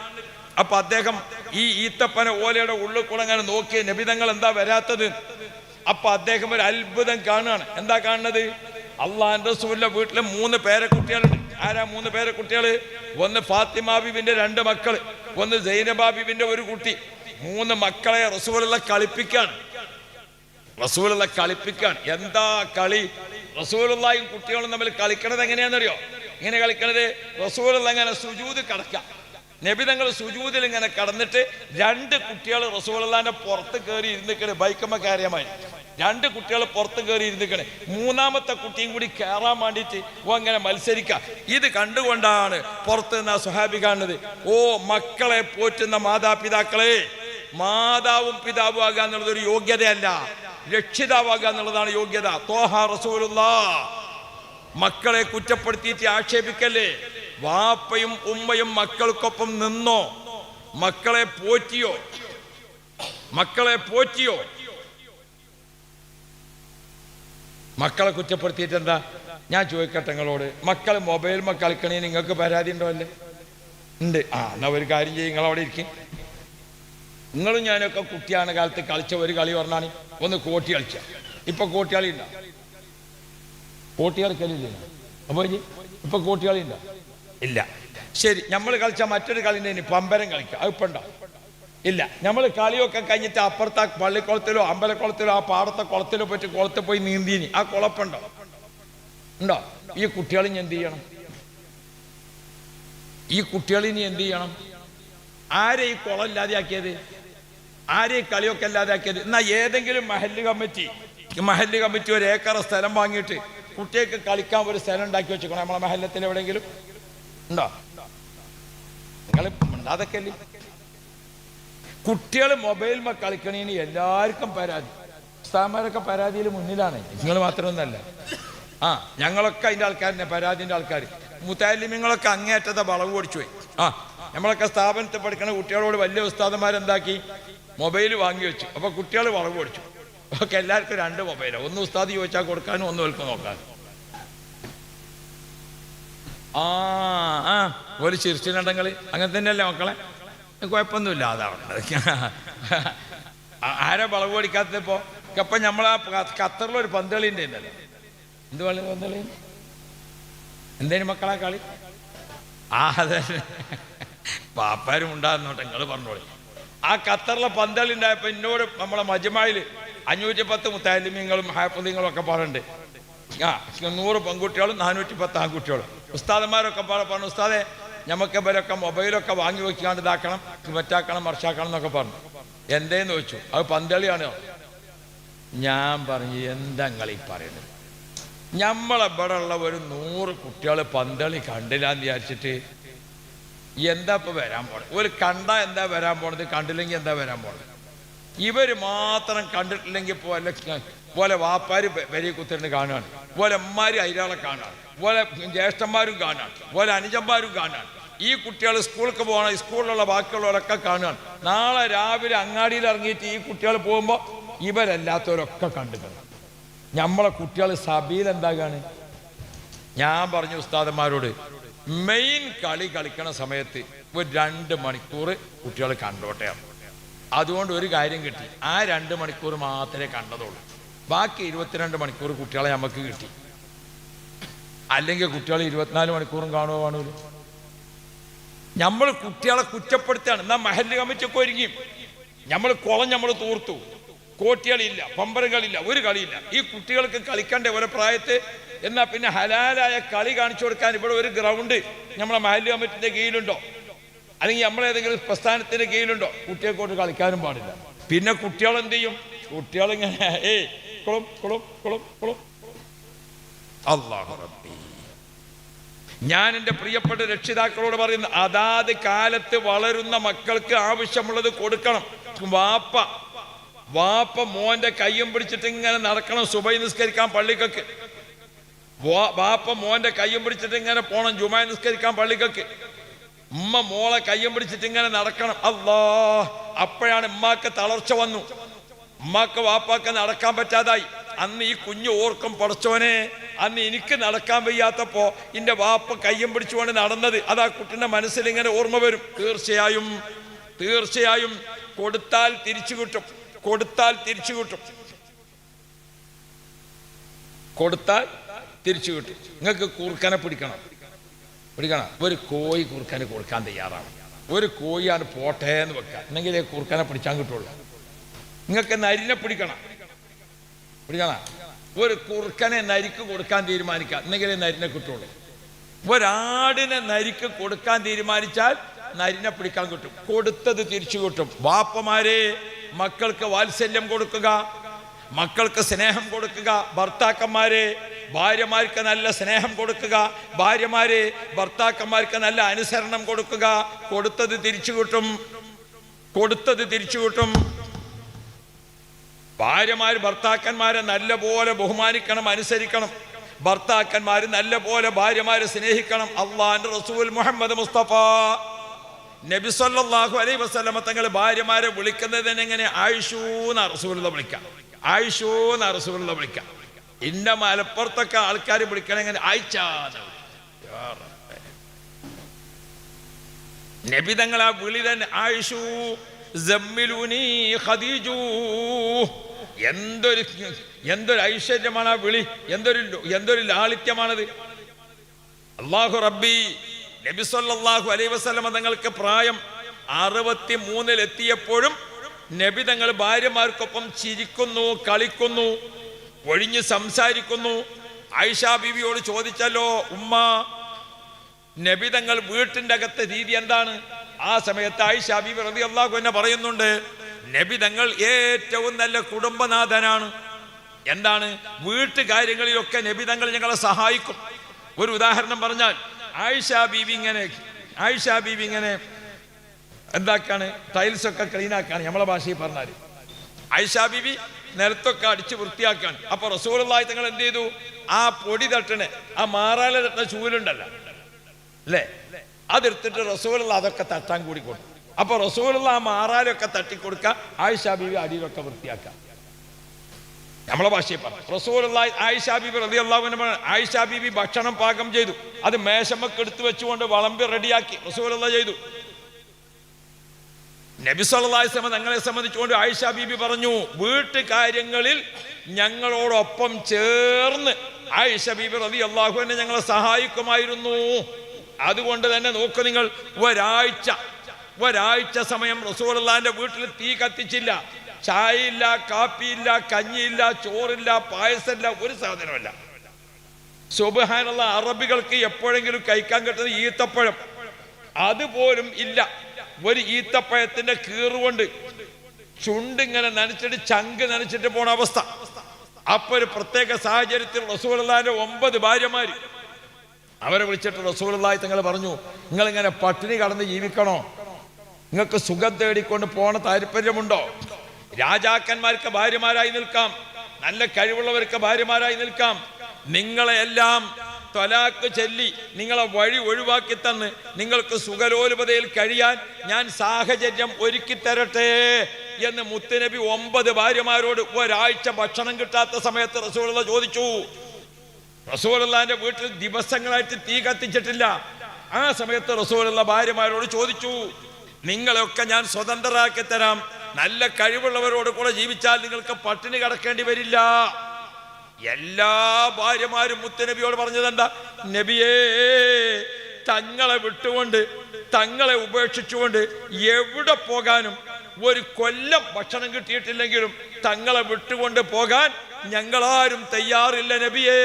അപ്പൊ അദ്ദേഹം ഈ ഈത്തപ്പന ഓലയുടെ ഉള്ളിൽ കൂടെ അങ്ങനെ നോക്കി നബിതങ്ങൾ എന്താ വരാത്തത്. അപ്പൊ അദ്ദേഹം ഒരു അത്ഭുതം കാണുകയാണ്. എന്താ കാണുന്നത്? അള്ളാഹുവിന്റെ റസൂലിന്റെ വീട്ടിലെ 3 പേരക്കുട്ടികളുണ്ട്. ആരാ 3 പേരക്കുട്ടികള്? ഒന്ന് ഫാത്തിമ ബീബിന്റെ 2 മക്കള്, ഒന്ന് സൈനബ ബീബിന്റെ 1 കുട്ടി. 3 മക്കളെ റസൂലുള്ളാഹി കളിപ്പിക്കാണ്. എന്താ കളി? റസൂലുള്ളാഹിയും കുട്ടികളും തമ്മിൽ കളിക്കണത് എങ്ങനെയാണെന്നറിയോ? ഇങ്ങനെ കളിക്കണത്, റസൂലുള്ളാഹി ഇങ്ങനെ സുജൂദ് കടക്കാം, നബി തങ്ങൾ സുജൂദിൽ ഇങ്ങനെ കടന്നിട്ട് 2 കുട്ടികൾ റസൂലുള്ളാഹിന്റെ പുറത്ത് കയറി ഇരുന്നിക്കണ്. ബൈക്കമ്മ കയറിയമായി 2 കുട്ടികൾ പുറത്ത് കയറി ഇരുന്നിക്കണ്. 3ാമത്തെ കുട്ടിയും കൂടി കയറാൻ വേണ്ടിയിട്ട് അങ്ങനെ മത്സരിക്കുക. ഇത് കണ്ടുകൊണ്ടാണ് പുറത്ത് നിന്ന് സ്വഹാബി കാണുന്നത്. ഓ മക്കളെ പോറ്റുന്ന മാതാപിതാക്കളെ, മാതാവും പിതാവും ആകുക എന്നുള്ളത് ഒരു യോഗ്യതയല്ല, രക്ഷിതാവാകുക എന്നുള്ളതാണ് യോഗ്യത. ത്വാഹ റസൂലുള്ളാഹ്. മക്കളെ കുറ്റപ്പെടുത്തിയിട്ട് ആക്ഷേപിക്കല്ലേ. വാപ്പയും ഉമ്മയും മക്കൾക്കൊപ്പം നിന്നോ? മക്കളെ പോറ്റിയോ? മക്കളെ കുറ്റപ്പെടുത്തിയിട്ട് എന്താ? ഞാൻ ചോദിക്കട്ടെ നിങ്ങളോട്, മക്കൾ മൊബൈൽ കളിക്കണേ നിങ്ങൾക്ക് പരാതി ഉണ്ടോ? അല്ലേ ഉണ്ട്. എന്നാ ഒരു കാര്യം ചെയ്യും, നിങ്ങളവിടെ ഇരിക്കും. നിങ്ങളും ഞാനൊക്കെ കുട്ടിയാണ് കാലത്ത് കളിച്ച ഒരു കളി പറഞ്ഞാണ് ഒന്ന് കോട്ടി കളിച്ച. ഇപ്പൊ കോട്ടികളി ഉണ്ടോ? കോട്ടി കളിക്കലില്ല. അപ്പൊ ഇപ്പൊ കോട്ടികളി ഉണ്ടോ? ഇല്ല. ശരി, നമ്മൾ കളിച്ച മറ്റൊരു കളിൻ്റെ ഇനി പമ്പരം കളിക്കുക, അതിപ്പോ ഉണ്ടോ? ഇല്ല. നമ്മൾ കളിയൊക്കെ കഴിഞ്ഞിട്ട് അപ്പുറത്തെ പള്ളിക്കുളത്തിലോ അമ്പലക്കുളത്തിലോ ആ പാടത്തെ കുളത്തിലോ പോയിട്ട് കുളത്തിൽ പോയി നീന്തിനി, ആ കുളപ്പുണ്ടോ? ഉണ്ടോ? ഈ കുട്ടികളിനി എന്ത് ചെയ്യണം? ആരെ ഈ കുളം ഇല്ലാതെയാക്കിയത്? ആരെ ഈ കളിയൊക്കെ ഇല്ലാതെയാക്കിയത്? എന്നാ ഏതെങ്കിലും മഹല്ല് കമ്മിറ്റി 1 ഏക്കർ സ്ഥലം വാങ്ങിയിട്ട് കുട്ടികൾക്ക് കളിക്കാൻ ഒരു സ്ഥലം ഉണ്ടാക്കി വെച്ചേക്കണം നമ്മളെ മഹല്ലത്തിൽ എവിടെയെങ്കിലും ഉണ്ടോ? നിങ്ങൾ അതൊക്കെ അല്ലേ. കുട്ടികൾ മൊബൈൽ കളിക്കണേന് എല്ലാവർക്കും പരാതി. ഉസ്താദന്മാരൊക്കെ പരാതിയിൽ മുന്നിലാണ്, നിങ്ങൾ മാത്രമൊന്നല്ല. ഞങ്ങളൊക്കെ അതിൻ്റെ ആൾക്കാരിനെ, പരാതിൻ്റെ ആൾക്കാർ. മുത്തഅല്ലിമീങ്ങളൊക്കെ അങ്ങേറ്റത്തെ വളവ് ഓടിച്ചു പോയി. നമ്മളൊക്കെ സ്ഥാപനത്തിൽ പഠിക്കണ കുട്ടികളോട് വലിയ ഉസ്താദന്മാരെന്താക്കി? മൊബൈൽ വാങ്ങി വെച്ചു. അപ്പൊ കുട്ടികൾ വളവ് ഓടിച്ചു. ഒക്കെ എല്ലാവർക്കും 2 മൊബൈലോ, ഒന്ന് ഉസ്താദ് ചോദിച്ചാൽ കൊടുക്കാനും ഒന്ന് വിൽക്കും നോക്കാനും. ഒരു ചിരിച്ചിട്ടുണ്ടെങ്കിൽ അങ്ങനെ തന്നെയല്ലേ മക്കളെ? കുഴപ്പമൊന്നുമില്ല. അതാണ് ആരെ വളവ് ഓടിക്കാത്തപ്പോ. ഇപ്പം നമ്മളാ ഖത്തറിലൊരു പന്തളി ഉണ്ടല്ലോ. എന്ത് പന്തളി? എന്തേലും മക്കളാ കളി? അതെ, പാപ്പാരും ഉണ്ടാകുന്നോട്ടെ, നിങ്ങൾ പറഞ്ഞോളി. ആ ഖത്തറിലെ പന്തളി ഉണ്ടായപ്പോ എന്നോട് നമ്മളെ മജ്മഅയിൽ 510 മുത്തഅല്ലിമീങ്ങളും ഹാഫിളുകളും ഒക്കെ പറയുന്നുണ്ട്. 100 പെൺകുട്ടികളും 410 ആൺകുട്ടികളും. ഉസ്താദന്മാരൊക്കെ പറഞ്ഞു, ഉസ്താദെ നമുക്ക് ഇവരൊക്കെ മൊബൈലൊക്കെ വാങ്ങി വെക്കാണ്ട് ഇതാക്കണം, മറ്റാക്കണം, മറിച്ചാക്കണം എന്നൊക്കെ പറഞ്ഞു. എന്തേന്ന് ചോദിച്ചു. അത് പന്തളിയാണ്. ഞാൻ പറഞ്ഞു, എന്താ നിങ്ങളീ പറയുന്നത്? നമ്മളിവിടെ ഉള്ള ഒരു 100 കുട്ടികൾ പന്തളി കണ്ടില്ലാന്ന് വിചാരിച്ചിട്ട് എന്താ ഇപ്പൊ വരാൻ പോണത്? ഒരു കണ്ടാ എന്താ വരാൻ പോണത്? കണ്ടില്ലെങ്കിൽ എന്താ വരാൻ പോണത്? ഇവര് മാത്രം കണ്ടിട്ടില്ലെങ്കിൽ പോലെ വാപ്പാര് വരി കുത്തിരുന്ന് കാണുകയാണ്, പോലെ അമ്മാര് അയിരാളെ കാണുകയാണ്, പോലെ ജ്യേഷ്ഠന്മാരും കാണുകയാണ്, പോലെ അനുജന്മാരും കാണുകയാണ്. ഈ കുട്ടികൾ സ്കൂളിലേക്ക് പോകണം, സ്കൂളിലുള്ള ബാക്കിയുള്ളവരൊക്കെ കാണുകയാണ്. നാളെ രാവിലെ അങ്ങാടിയിൽ ഇറങ്ങിയിട്ട് ഈ കുട്ടികൾ പോകുമ്പോൾ ഇവരല്ലാത്തവരൊക്കെ കണ്ടുകയാണ്. നമ്മളെ കുട്ടികൾ സഭയിൽ എന്താകാണ്? ഞാൻ പറഞ്ഞു ഉസ്താദന്മാരോട്, മെയിൻ കളിക്കണ സമയത്ത് ഒരു 2 മണിക്കൂർ കുട്ടികൾ കണ്ടോട്ടെ. അതുകൊണ്ട് ഒരു കാര്യം കിട്ടി, ആ 2 മണിക്കൂർ മാത്രമേ കണ്ടതുള്ളൂ. ബാക്കി 22 മണിക്കൂർ കുട്ടികളെ നമുക്ക് കിട്ടി. അല്ലെങ്കിൽ കുട്ടികൾ 24 മണിക്കൂറും കാണൂല. നമ്മൾ കുട്ടികളെ കുറ്റപ്പെടുത്തുകയാണ്. എന്നാൽ മഹല്ല് കമ്മിറ്റിയൊക്കെ ഒരുങ്ങി. നമ്മൾ കുളം തൂർത്തു, കോട്ടികളില്ല, പമ്പരകളില്ല, ഒരു കളിയില്ല. ഈ കുട്ടികൾക്ക് കളിക്കണ്ടേ ഒരു പ്രായത്ത്? എന്നാൽ പിന്നെ ഹലാലായ കളി കാണിച്ചു കൊടുക്കാൻ ഇവിടെ ഒരു ഗ്രൗണ്ട് നമ്മളെ മഹല്ല് കമ്മിറ്റിന്റെ കീഴിലുണ്ടോ? അല്ലെങ്കിൽ നമ്മളേതെങ്കിലും പ്രസ്ഥാനത്തിന്റെ കീഴിലുണ്ടോ? കുട്ടികൾക്കോട്ട് കളിക്കാനും പാടില്ല. പിന്നെ കുട്ടികൾ എന്ത് ചെയ്യും? കുട്ടികളിങ്ങനെ കുളം കുളം കുളം കുളം. അല്ലാഹു റബ്ബി, ഞാൻ എൻ്റെ പ്രിയപ്പെട്ട രക്ഷിതാക്കളോട് പറയുന്നു, അതാത് കാലത്ത് വളരുന്ന മക്കൾക്ക് ആവശ്യമുള്ളത് കൊടുക്കണം. വാപ്പ മോന്റെ കയ്യും പിടിച്ചിട്ട് ഇങ്ങനെ നടക്കണം സുബൈ നിസ്കരിക്കാൻ പള്ളിക്കൊക്കെ. വാപ്പ മോന്റെ കയ്യും പിടിച്ചിട്ട് ഇങ്ങനെ പോണം ജുമാ നിസ്കരിക്കാൻ പള്ളിക്കൊക്കെ. ഉമ്മ മോളെ കയ്യും പിടിച്ചിട്ട് ഇങ്ങനെ നടക്കണം. അല്ലാ, അപ്പോഴാണ് ഉമ്മാക്ക് തളർച്ച വന്നു. ഉമ്മാക്ക് വാപ്പാക്ക് നടക്കാൻ പറ്റാതായി. അന്ന് ഈ കുഞ്ഞു ഓർക്കും, പടച്ചോനെ അന്ന് എനിക്ക് നടക്കാൻ വയ്യാത്തപ്പോ എന്റെ വാപ്പ കയ്യും പിടിച്ചുകൊണ്ട് നടന്നത്. അതാ കുട്ടിന്റെ മനസ്സിൽ ഇങ്ങനെ ഓർമ്മ വരും. തീർച്ചയായും കൊടുത്താൽ തിരിച്ചു കിട്ടും. നിങ്ങൾക്ക് കൂർക്കനെ പിടിക്കണം. ഒരു കോഴി കുറുക്കന് കൊടുക്കാൻ തയ്യാറാണ്. ഒരു കോഴിയാണ് പോട്ടെ എന്ന് വെക്കുക, എന്നെങ്കിലേ കുറുക്കനെ പിടിച്ചാൻ കിട്ടുള്ളൂ. നിങ്ങൾക്ക് നരിനെ പിടിക്കണം. ഒരു കുറുക്കനെ നരിക്ക് കൊടുക്കാൻ തീരുമാനിക്കാം, എന്നെങ്കിലേ നരിനെ കിട്ടുള്ളൂ. ഒരാടിനെ നരിക്ക് കൊടുക്കാൻ തീരുമാനിച്ചാൽ നരിനെ പിടിക്കാൻ കിട്ടും. കൊടുത്തത് തിരിച്ചു കിട്ടും. വാപ്പമാരെ മക്കൾക്ക് വാത്സല്യം കൊടുക്കുക, മക്കൾക്ക് സ്നേഹം കൊടുക്കുക. ഭർത്താക്കന്മാരെ ഭാര്യമാർക്ക് നല്ല സ്നേഹം കൊടുക്കുക. ഭാര്യമാരെ ഭർത്താക്കന്മാർക്ക് നല്ല അനുസരണം കൊടുക്കുക. കൊടുത്തത് തിരിച്ചു കിട്ടും. ഭാര്യമാർ ഭർത്താക്കന്മാരെ നല്ലപോലെ ബഹുമാനിക്കണം, അനുസരിക്കണം. ഭർത്താക്കന്മാർ നല്ലപോലെ ഭാര്യമാരെ സ്നേഹിക്കണം. അള്ളാന്റെ റസൂൽ മുഹമ്മദ് മുസ്തഫ നബി സല്ലല്ലാഹു അലൈഹി വസല്ലമ തങ്ങൾ ഭാര്യമാരെ വിളിക്കുന്നത് എങ്ങനെ? ആയിഷൂന്നാ റസൂലുള്ളാഹി വിളിക്കാം. ഇന്റെ മലപ്പുറത്തൊക്കെ ആൾക്കാർ വിളിക്കണം എങ്ങനെ? ആയിഷ. നബി തങ്ങൾ ആ വിളി തന്നെ ആയിഷൂ സമ്മിലൂനി ഖദീജൂ. എന്തൊരു ഐശ്വര്യമാണ് ആ വിളി, എന്തൊരു ലാളിത്യമാണത്. അല്ലാഹു റബ്ബി നബി സല്ലല്ലാഹു അലൈഹി വസല്ലമ തങ്ങൾക്ക് പ്രായം 63 എത്തിയപ്പോഴും നബി തങ്ങൾ ഭാര്യമാർക്കൊപ്പം ചിരിക്കുന്നു, കളിക്കുന്നു, ഒഴിഞ്ഞ് സംസാരിക്കുന്നു. ആയിഷ ബീവിയോട് ചോദിച്ചല്ലോ, ഉമ്മ നബി തങ്ങൾ വീട്ടിൻ്റെ അകത്തെ രീതി എന്താണ്? ആ സമയത്ത് ആയിഷ ബീവി റളിയല്ലാഹു അൻഹ പറയുന്നുണ്ട്, നബി തങ്ങൾ ഏറ്റവും നല്ല കുടുംബനാഥനാണ്. എന്താണ്? വീട്ടുകാര്യങ്ങളിലൊക്കെ നബി തങ്ങൾ ഞങ്ങളെ സഹായിക്കും. ഒരു ഉദാഹരണം പറഞ്ഞാൽ, ആയിഷ ബീവി ഇങ്ങനെ എന്താക്കാണ്? ടൈൽസ് ഒക്കെ ക്ലീൻ ആക്കാണ്. നമ്മളെ ഭാഷയിൽ പറഞ്ഞാൽ ആയിഷ ബീവി നിലത്തൊക്കെ അടിച്ച് വൃത്തിയാക്കാണ്. അപ്പൊ റസൂലുള്ളാഹി തങ്ങൾ എന്ത് ചെയ്തു? ആ പൊടി തട്ടണേ, ആ മാറാല തട്ടുന്ന ചൂലുണ്ടല്ലോ അല്ലേ, അതെടുത്തിട്ട് റസൂലുള്ളാഹി അതൊക്കെ തട്ടാൻ കൂടി കൊടുത്തു. അപ്പൊ റസൂലുള്ളാഹി ആ മാറാലൊക്കെ തട്ടിക്കൊടുക്കുക, ആയിഷ ബീവി അടിയിലൊക്കെ വൃത്തിയാക്കാം. നമ്മളെ ഭാഷയിൽ പറഞ്ഞു. റസൂലുള്ളാഹി ആയിഷ ബീബി റളിയല്ലാഹു അൻഹ ആയിഷ ബീബി ഭക്ഷണം പാകം ചെയ്തു. അത് മേശമൊക്കെ എടുത്തു വെച്ചുകൊണ്ട് വളമ്പി റെഡിയാക്കി റസൂലുള്ളാഹി ചെയ്തു. നബി സല്ലല്ലാഹു അലൈഹി വസല്ലം തങ്ങളെ സംബന്ധിച്ചുകൊണ്ട് ആയിഷ ബീബി പറഞ്ഞു, വീട്ടുകാര്യങ്ങളിൽ ഞങ്ങളോടൊപ്പം ചേർന്ന് ആയിഷ ബീബി റളിയല്ലാഹു അൻഹ ഞങ്ങളെ സഹായിക്കുമായിരുന്നു. അതുകൊണ്ട് തന്നെ നോക്കൂ നിങ്ങൾ, ഒരാഴ്ച സമയം റസൂലുള്ളാഹിന്റെ വീട്ടിൽ തീ കത്തിച്ചില്ല. ചായയില്ല, കാപ്പിയില്ല, കഞ്ഞിയില്ല, ചോറില്ല, പായസമില്ല, ഒരു സാധനമല്ല. സുബ്ഹാനല്ലാഹ്, അറബികൾക്ക് എപ്പോഴെങ്കിലും കഴിക്കാൻ കിട്ടുന്ന ഈത്തപ്പഴം അതുപോലും ഇല്ല. ഒരു ഈത്തപ്പഴത്തിന്റെ കീറുകൊണ്ട് ചുണ്ടിങ്ങനെ നനച്ചിട്ട് ചങ്ക് നനച്ചിട്ട് പോണ അവസ്ഥ. അപ്പൊ ഒരു പ്രത്യേക സാഹചര്യത്തിൽ റസൂലുള്ളാഹിന്റെ 9 ഭാര്യമാര് അവരെ വിളിച്ചിട്ട് റസൂലുള്ളാഹി തങ്ങൾ പറഞ്ഞു, നിങ്ങളിങ്ങനെ പട്ടിണി കടന്ന് ജീവിക്കണോ? നിങ്ങൾക്ക് സുഖം തേടിക്കൊണ്ട് പോണ താല്പര്യമുണ്ടോ? രാജാക്കന്മാർക്ക് ഭാര്യമാരായി നിൽക്കാം, നല്ല കഴിവുള്ളവർക്ക് ഭാര്യമാരായി നിൽക്കാം. നിങ്ങളെ എല്ലാം ത്വലാഖ് ചൊല്ലി നിങ്ങളെ വഴി ഒഴിവാക്കി തന്ന് നിങ്ങൾക്ക് സുഖലോലുപതയിൽ കഴിയാൻ ഞാൻ സാഹചര്യം ഒരുക്കി തരട്ടെ എന്ന് മുത്തുനബി 9 ഭാര്യമാരോട് ഒരാഴ്ച ഭക്ഷണം കിട്ടാത്ത സമയത്ത് റസൂലുള്ളാഹി ചോദിച്ചു. റസൂലുള്ളാഹിന്റെ വീട്ടിൽ ദിവസങ്ങളായിട്ട് തീ കത്തിച്ചിട്ടില്ല. ആ സമയത്ത് റസൂലുള്ളാഹി ഭാര്യമാരോട് ചോദിച്ചു, നിങ്ങളെയൊക്കെ ഞാൻ സ്വതന്ത്രരാക്കി തരാം, നല്ല കഴിവുള്ളവരോട് കൂടെ ജീവിച്ചാൽ നിങ്ങൾക്ക് പട്ടിണി കിടക്കേണ്ടി വരില്ല. എല്ലാ ഭാര്യമാരും മുത്തുനബിയോട് പറഞ്ഞതെന്താ? നബിയേ, തങ്ങളെ വിട്ടുകൊണ്ട് തങ്ങളെ ഉപേക്ഷിച്ചുകൊണ്ട് എവിടെ പോകാനും, ഒരു കൊല്ലം ഭക്ഷണം കിട്ടിയിട്ടില്ലെങ്കിലും തങ്ങളെ വിട്ടുകൊണ്ട് പോകാൻ ഞങ്ങളാരും തയ്യാറില്ല നബിയേ.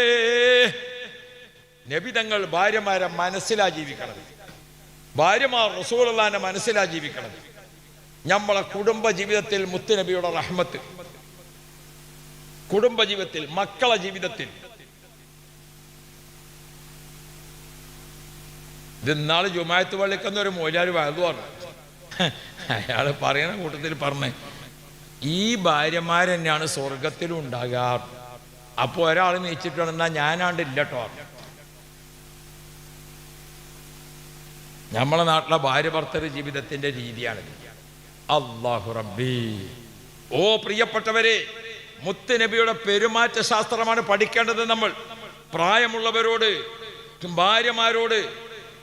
നബി തങ്ങൾ ഭാര്യമാരെ മനസ്സിലാ ജീവിക്കണത്. ഭാര്യമാർ റസൂലുള്ളാഹിന്റെ മനസ്സിലാ ജീവിക്കണത്. നമ്മളെ കുടുംബ ജീവിതത്തിൽ മുത്തുനബിയുടെ റഹ്മത്ത്, കുടുംബ ജീവിതത്തിൽ, മക്കളെ ജീവിതത്തിൽ. ഇത് ഇന്നാള് ജുമാഅത്ത് പള്ളിക്കുന്ന ഒരു മൗലവി വഅദ് പറഞ്ഞു. അയാൾ പറയുന്ന കൂട്ടത്തിൽ പറഞ്ഞേ, ഈ ഭാര്യമാർ തന്നെയാണ് സ്വർഗത്തിലും ഉണ്ടാകാറ്. അപ്പോൾ ഒരാൾ നീച്ചിട്ട് എന്നാൽ ഞാനാണ്ടില്ല കേട്ടോ. നമ്മളെ നാട്ടിലെ ഭാര്യ ഭർത്തൃ ജീവിതത്തിൻ്റെ രീതിയാണിത്. അല്ലാഹു റബ്ബി. ഓ പ്രിയപ്പെട്ടവരെ, മുത്ത് നബിയുടെ പെരുമാറ്റ ശാസ്ത്രമാണ് പഠിക്കേണ്ടത്. നമ്മൾ പ്രായമുള്ളവരോട്, ഭാര്യമാരോട്,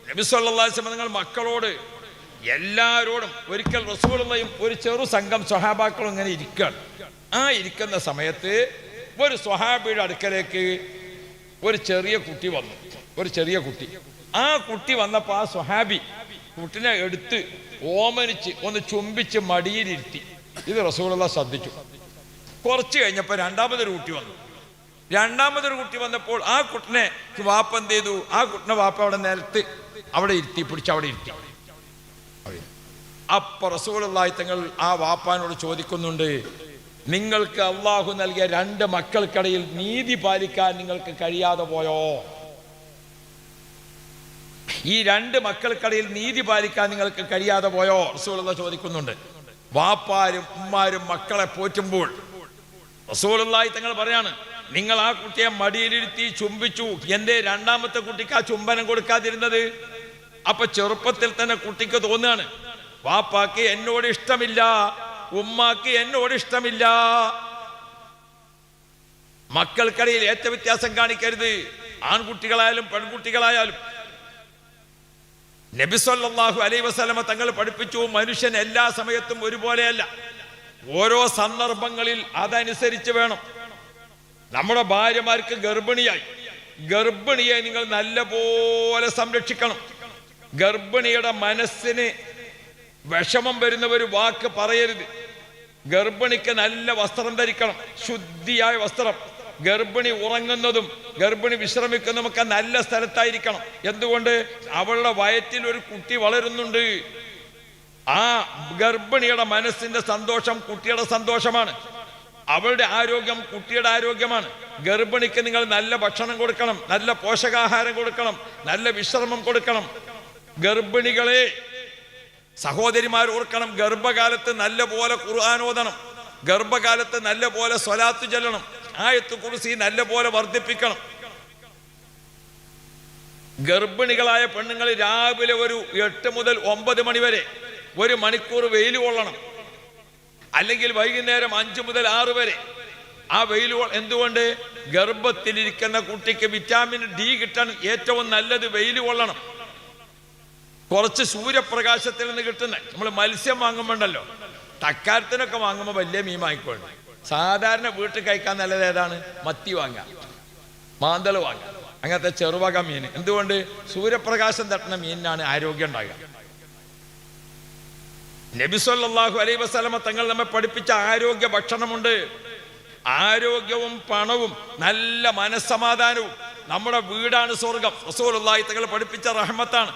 നബി സല്ലല്ലാഹു അലൈഹി വസല്ലം മക്കളോട്, എല്ലാവരോടും ഒരിക്കൽ റസൂലുള്ളാഹിയും ഒരു ചെറു സംഘം സ്വഹാബാക്കളും ഇങ്ങനെ ഇരിക്കുകയാണ്. ആ ഇരിക്കുന്ന സമയത്ത് ഒരു സ്വഹാബിയുടെ അടുക്കലേക്ക് ഒരു ചെറിയ കുട്ടി വന്നു. ഒരു ചെറിയ കുട്ടി. ആ കുട്ടി വന്നപ്പോൾ ആ സ്വഹാബി കുട്ടിനെ എടുത്ത് ഓമനിച്ച് ഒന്ന് ചുംബിച്ച് മടിയിലിരുത്തി. ഇത് റസൂലുള്ളാഹി ശ്രദ്ധിച്ചു. കുറച്ച് കഴിഞ്ഞപ്പോൾ രണ്ടാമതൊരു കുട്ടി വന്നു. രണ്ടാമതൊരു കുട്ടി വന്നപ്പോൾ ആ കുട്ടിനെ വാപ്പ എന്ത് ചെയ്തു? ആ കുട്ടിനെ വാപ്പ അവിടെ നിലത്ത് അവിടെ ഇരുത്തി, പിടിച്ച് അവിടെ ഇരുത്തി. അപ്പൊ റസൂലുള്ളാഹി തങ്ങൾ ആ വാപ്പാനോട് ചോദിക്കുന്നുണ്ട്, നിങ്ങൾക്ക് അള്ളാഹു നൽകിയ 2 മക്കൾക്കിടയിൽ നീതി പാലിക്കാൻ നിങ്ങൾക്ക് കഴിയാതെ പോയോ? ഈ 2 മക്കൾക്കിടയിൽ നീതി പാലിക്കാൻ നിങ്ങൾക്ക് കഴിയാതെ പോയോ? റസൂലുള്ളാഹി ചോദിക്കുന്നുണ്ട്. വാപ്പാരും ഉമ്മാരും മക്കളെ പോറ്റുമ്പോൾ റസൂലുള്ളാഹി തങ്ങൾ പറയാണ്, നിങ്ങൾ ആ കുട്ടിയെ മടിയിലിരുത്തി ചുംബിച്ചു, എന്തേ രണ്ടാമത്തെ കുട്ടിക്ക് ആ ചുംബനം കൊടുക്കാതിരുന്നത്? അപ്പൊ ചെറുപ്പത്തിൽ തന്നെ കുട്ടിക്ക് തോന്നുകയാണ്, വാപ്പാക്ക് എന്നോട് ഇഷ്ടമില്ല, ഉമ്മാക്ക് എന്നോട് ഇഷ്ടമില്ല. മക്കൾക്കിടയിൽ ഏറ്റ വ്യത്യാസം കാണിക്കരുത്, ആൺകുട്ടികളായാലും പെൺകുട്ടികളായാലും. നബി സല്ലല്ലാഹു അലൈഹി വസല്ലമ തങ്ങൾ പഠിപ്പിച്ചു, മനുഷ്യൻ എല്ലാ സമയത്തും ഒരുപോലെയല്ല, ഓരോ സന്ദർഭങ്ങളിൽ അതനുസരിച്ച് വേണം. നമ്മുടെ ഭാര്യമാർക്ക് ഗർഭിണിയെ നിങ്ങൾ നല്ല പോലെ സംരക്ഷിക്കണം. ഗർഭിണിയുടെ മനസ്സിന് വിഷമം വരുന്ന ഒരു വാക്ക് പറയരുത്. ഗർഭിണിക്ക് നല്ല വസ്ത്രം ധരിക്കണം, ശുദ്ധിയായ വസ്ത്രം. ഗർഭിണി ഉറങ്ങുന്നതും ഗർഭിണി വിശ്രമിക്കുന്നതുമൊക്കെ നല്ല സ്ഥലത്തായിരിക്കണം. എന്തുകൊണ്ട്? അവളുടെ വയറ്റിൽ ഒരു കുട്ടി വളരുന്നുണ്ട്. ആ ഗർഭിണിയുടെ മനസ്സിന്റെ സന്തോഷം കുട്ടിയുടെ സന്തോഷമാണ്. അവളുടെ ആരോഗ്യം കുട്ടിയുടെ ആരോഗ്യമാണ്. ഗർഭിണിക്ക് നിങ്ങൾ നല്ല ഭക്ഷണം കൊടുക്കണം, നല്ല പോഷകാഹാരം കൊടുക്കണം, നല്ല വിശ്രമം കൊടുക്കണം. ഗർഭിണികളെ സഹോദരിമാർ ഓർക്കണം, ഗർഭകാലത്ത് നല്ല പോലെ ഖുർആൻ ഓതണം, ഗർഭകാലത്ത് നല്ല പോലെ സ്വലാത്ത് ചൊല്ലണം, ആയത്ത് കുർസി നല്ല പോലെ വർദ്ധിപ്പിക്കണം. ഗർഭിണികളായ പെണ്ണുങ്ങൾ രാവിലെ ഒരു 8 മുതൽ 9 മണി വരെ 1 മണിക്കൂർ വെയിൽ കൊള്ളണം. അല്ലെങ്കിൽ വൈകുന്നേരം 5 മുതൽ 6 വരെ ആ വെയിൽ. എന്തുകൊണ്ട്? ഗർഭത്തിലിരിക്കുന്ന കുട്ടിക്ക് വിറ്റാമിൻ ഡി കിട്ടാൻ ഏറ്റവും നല്ലത് വെയിൽ കൊള്ളണം. കുറച്ച് സൂര്യപ്രകാശത്തിൽ നിന്ന് കിട്ടുന്ന, നമ്മൾ മത്സ്യം വാങ്ങുമ്പോണ്ടല്ലോ, തക്കാരത്തിനൊക്കെ വാങ്ങുമ്പോൾ വലിയ മീൻ വാങ്ങിക്കൊണ്ട്, സാധാരണ വീട്ടിൽ കഴിക്കാൻ നല്ലത് ഏതാണ്? മത്തി വാങ്ങാം, മാന്തൽ വാങ്ങാം, അങ്ങനത്തെ ചെറുവക മീൻ. എന്തുകൊണ്ട്? സൂര്യപ്രകാശം തട്ടുന്ന മീനിനാണ് ആരോഗ്യം ഉണ്ടാകുക. നബി സല്ലല്ലാഹു അലൈഹി വസല്ലമ തങ്ങൾ നമ്മെ പഠിപ്പിച്ച ആരോഗ്യ ഭക്ഷണമുണ്ട്. ആരോഗ്യവും പണവും നല്ല മനസ്സമാധാനവും. നമ്മുടെ വീടാണ് സ്വർഗം. റസൂലുള്ളാഹി തങ്ങൾ പഠിപ്പിച്ച റഹ്മത്താണ്.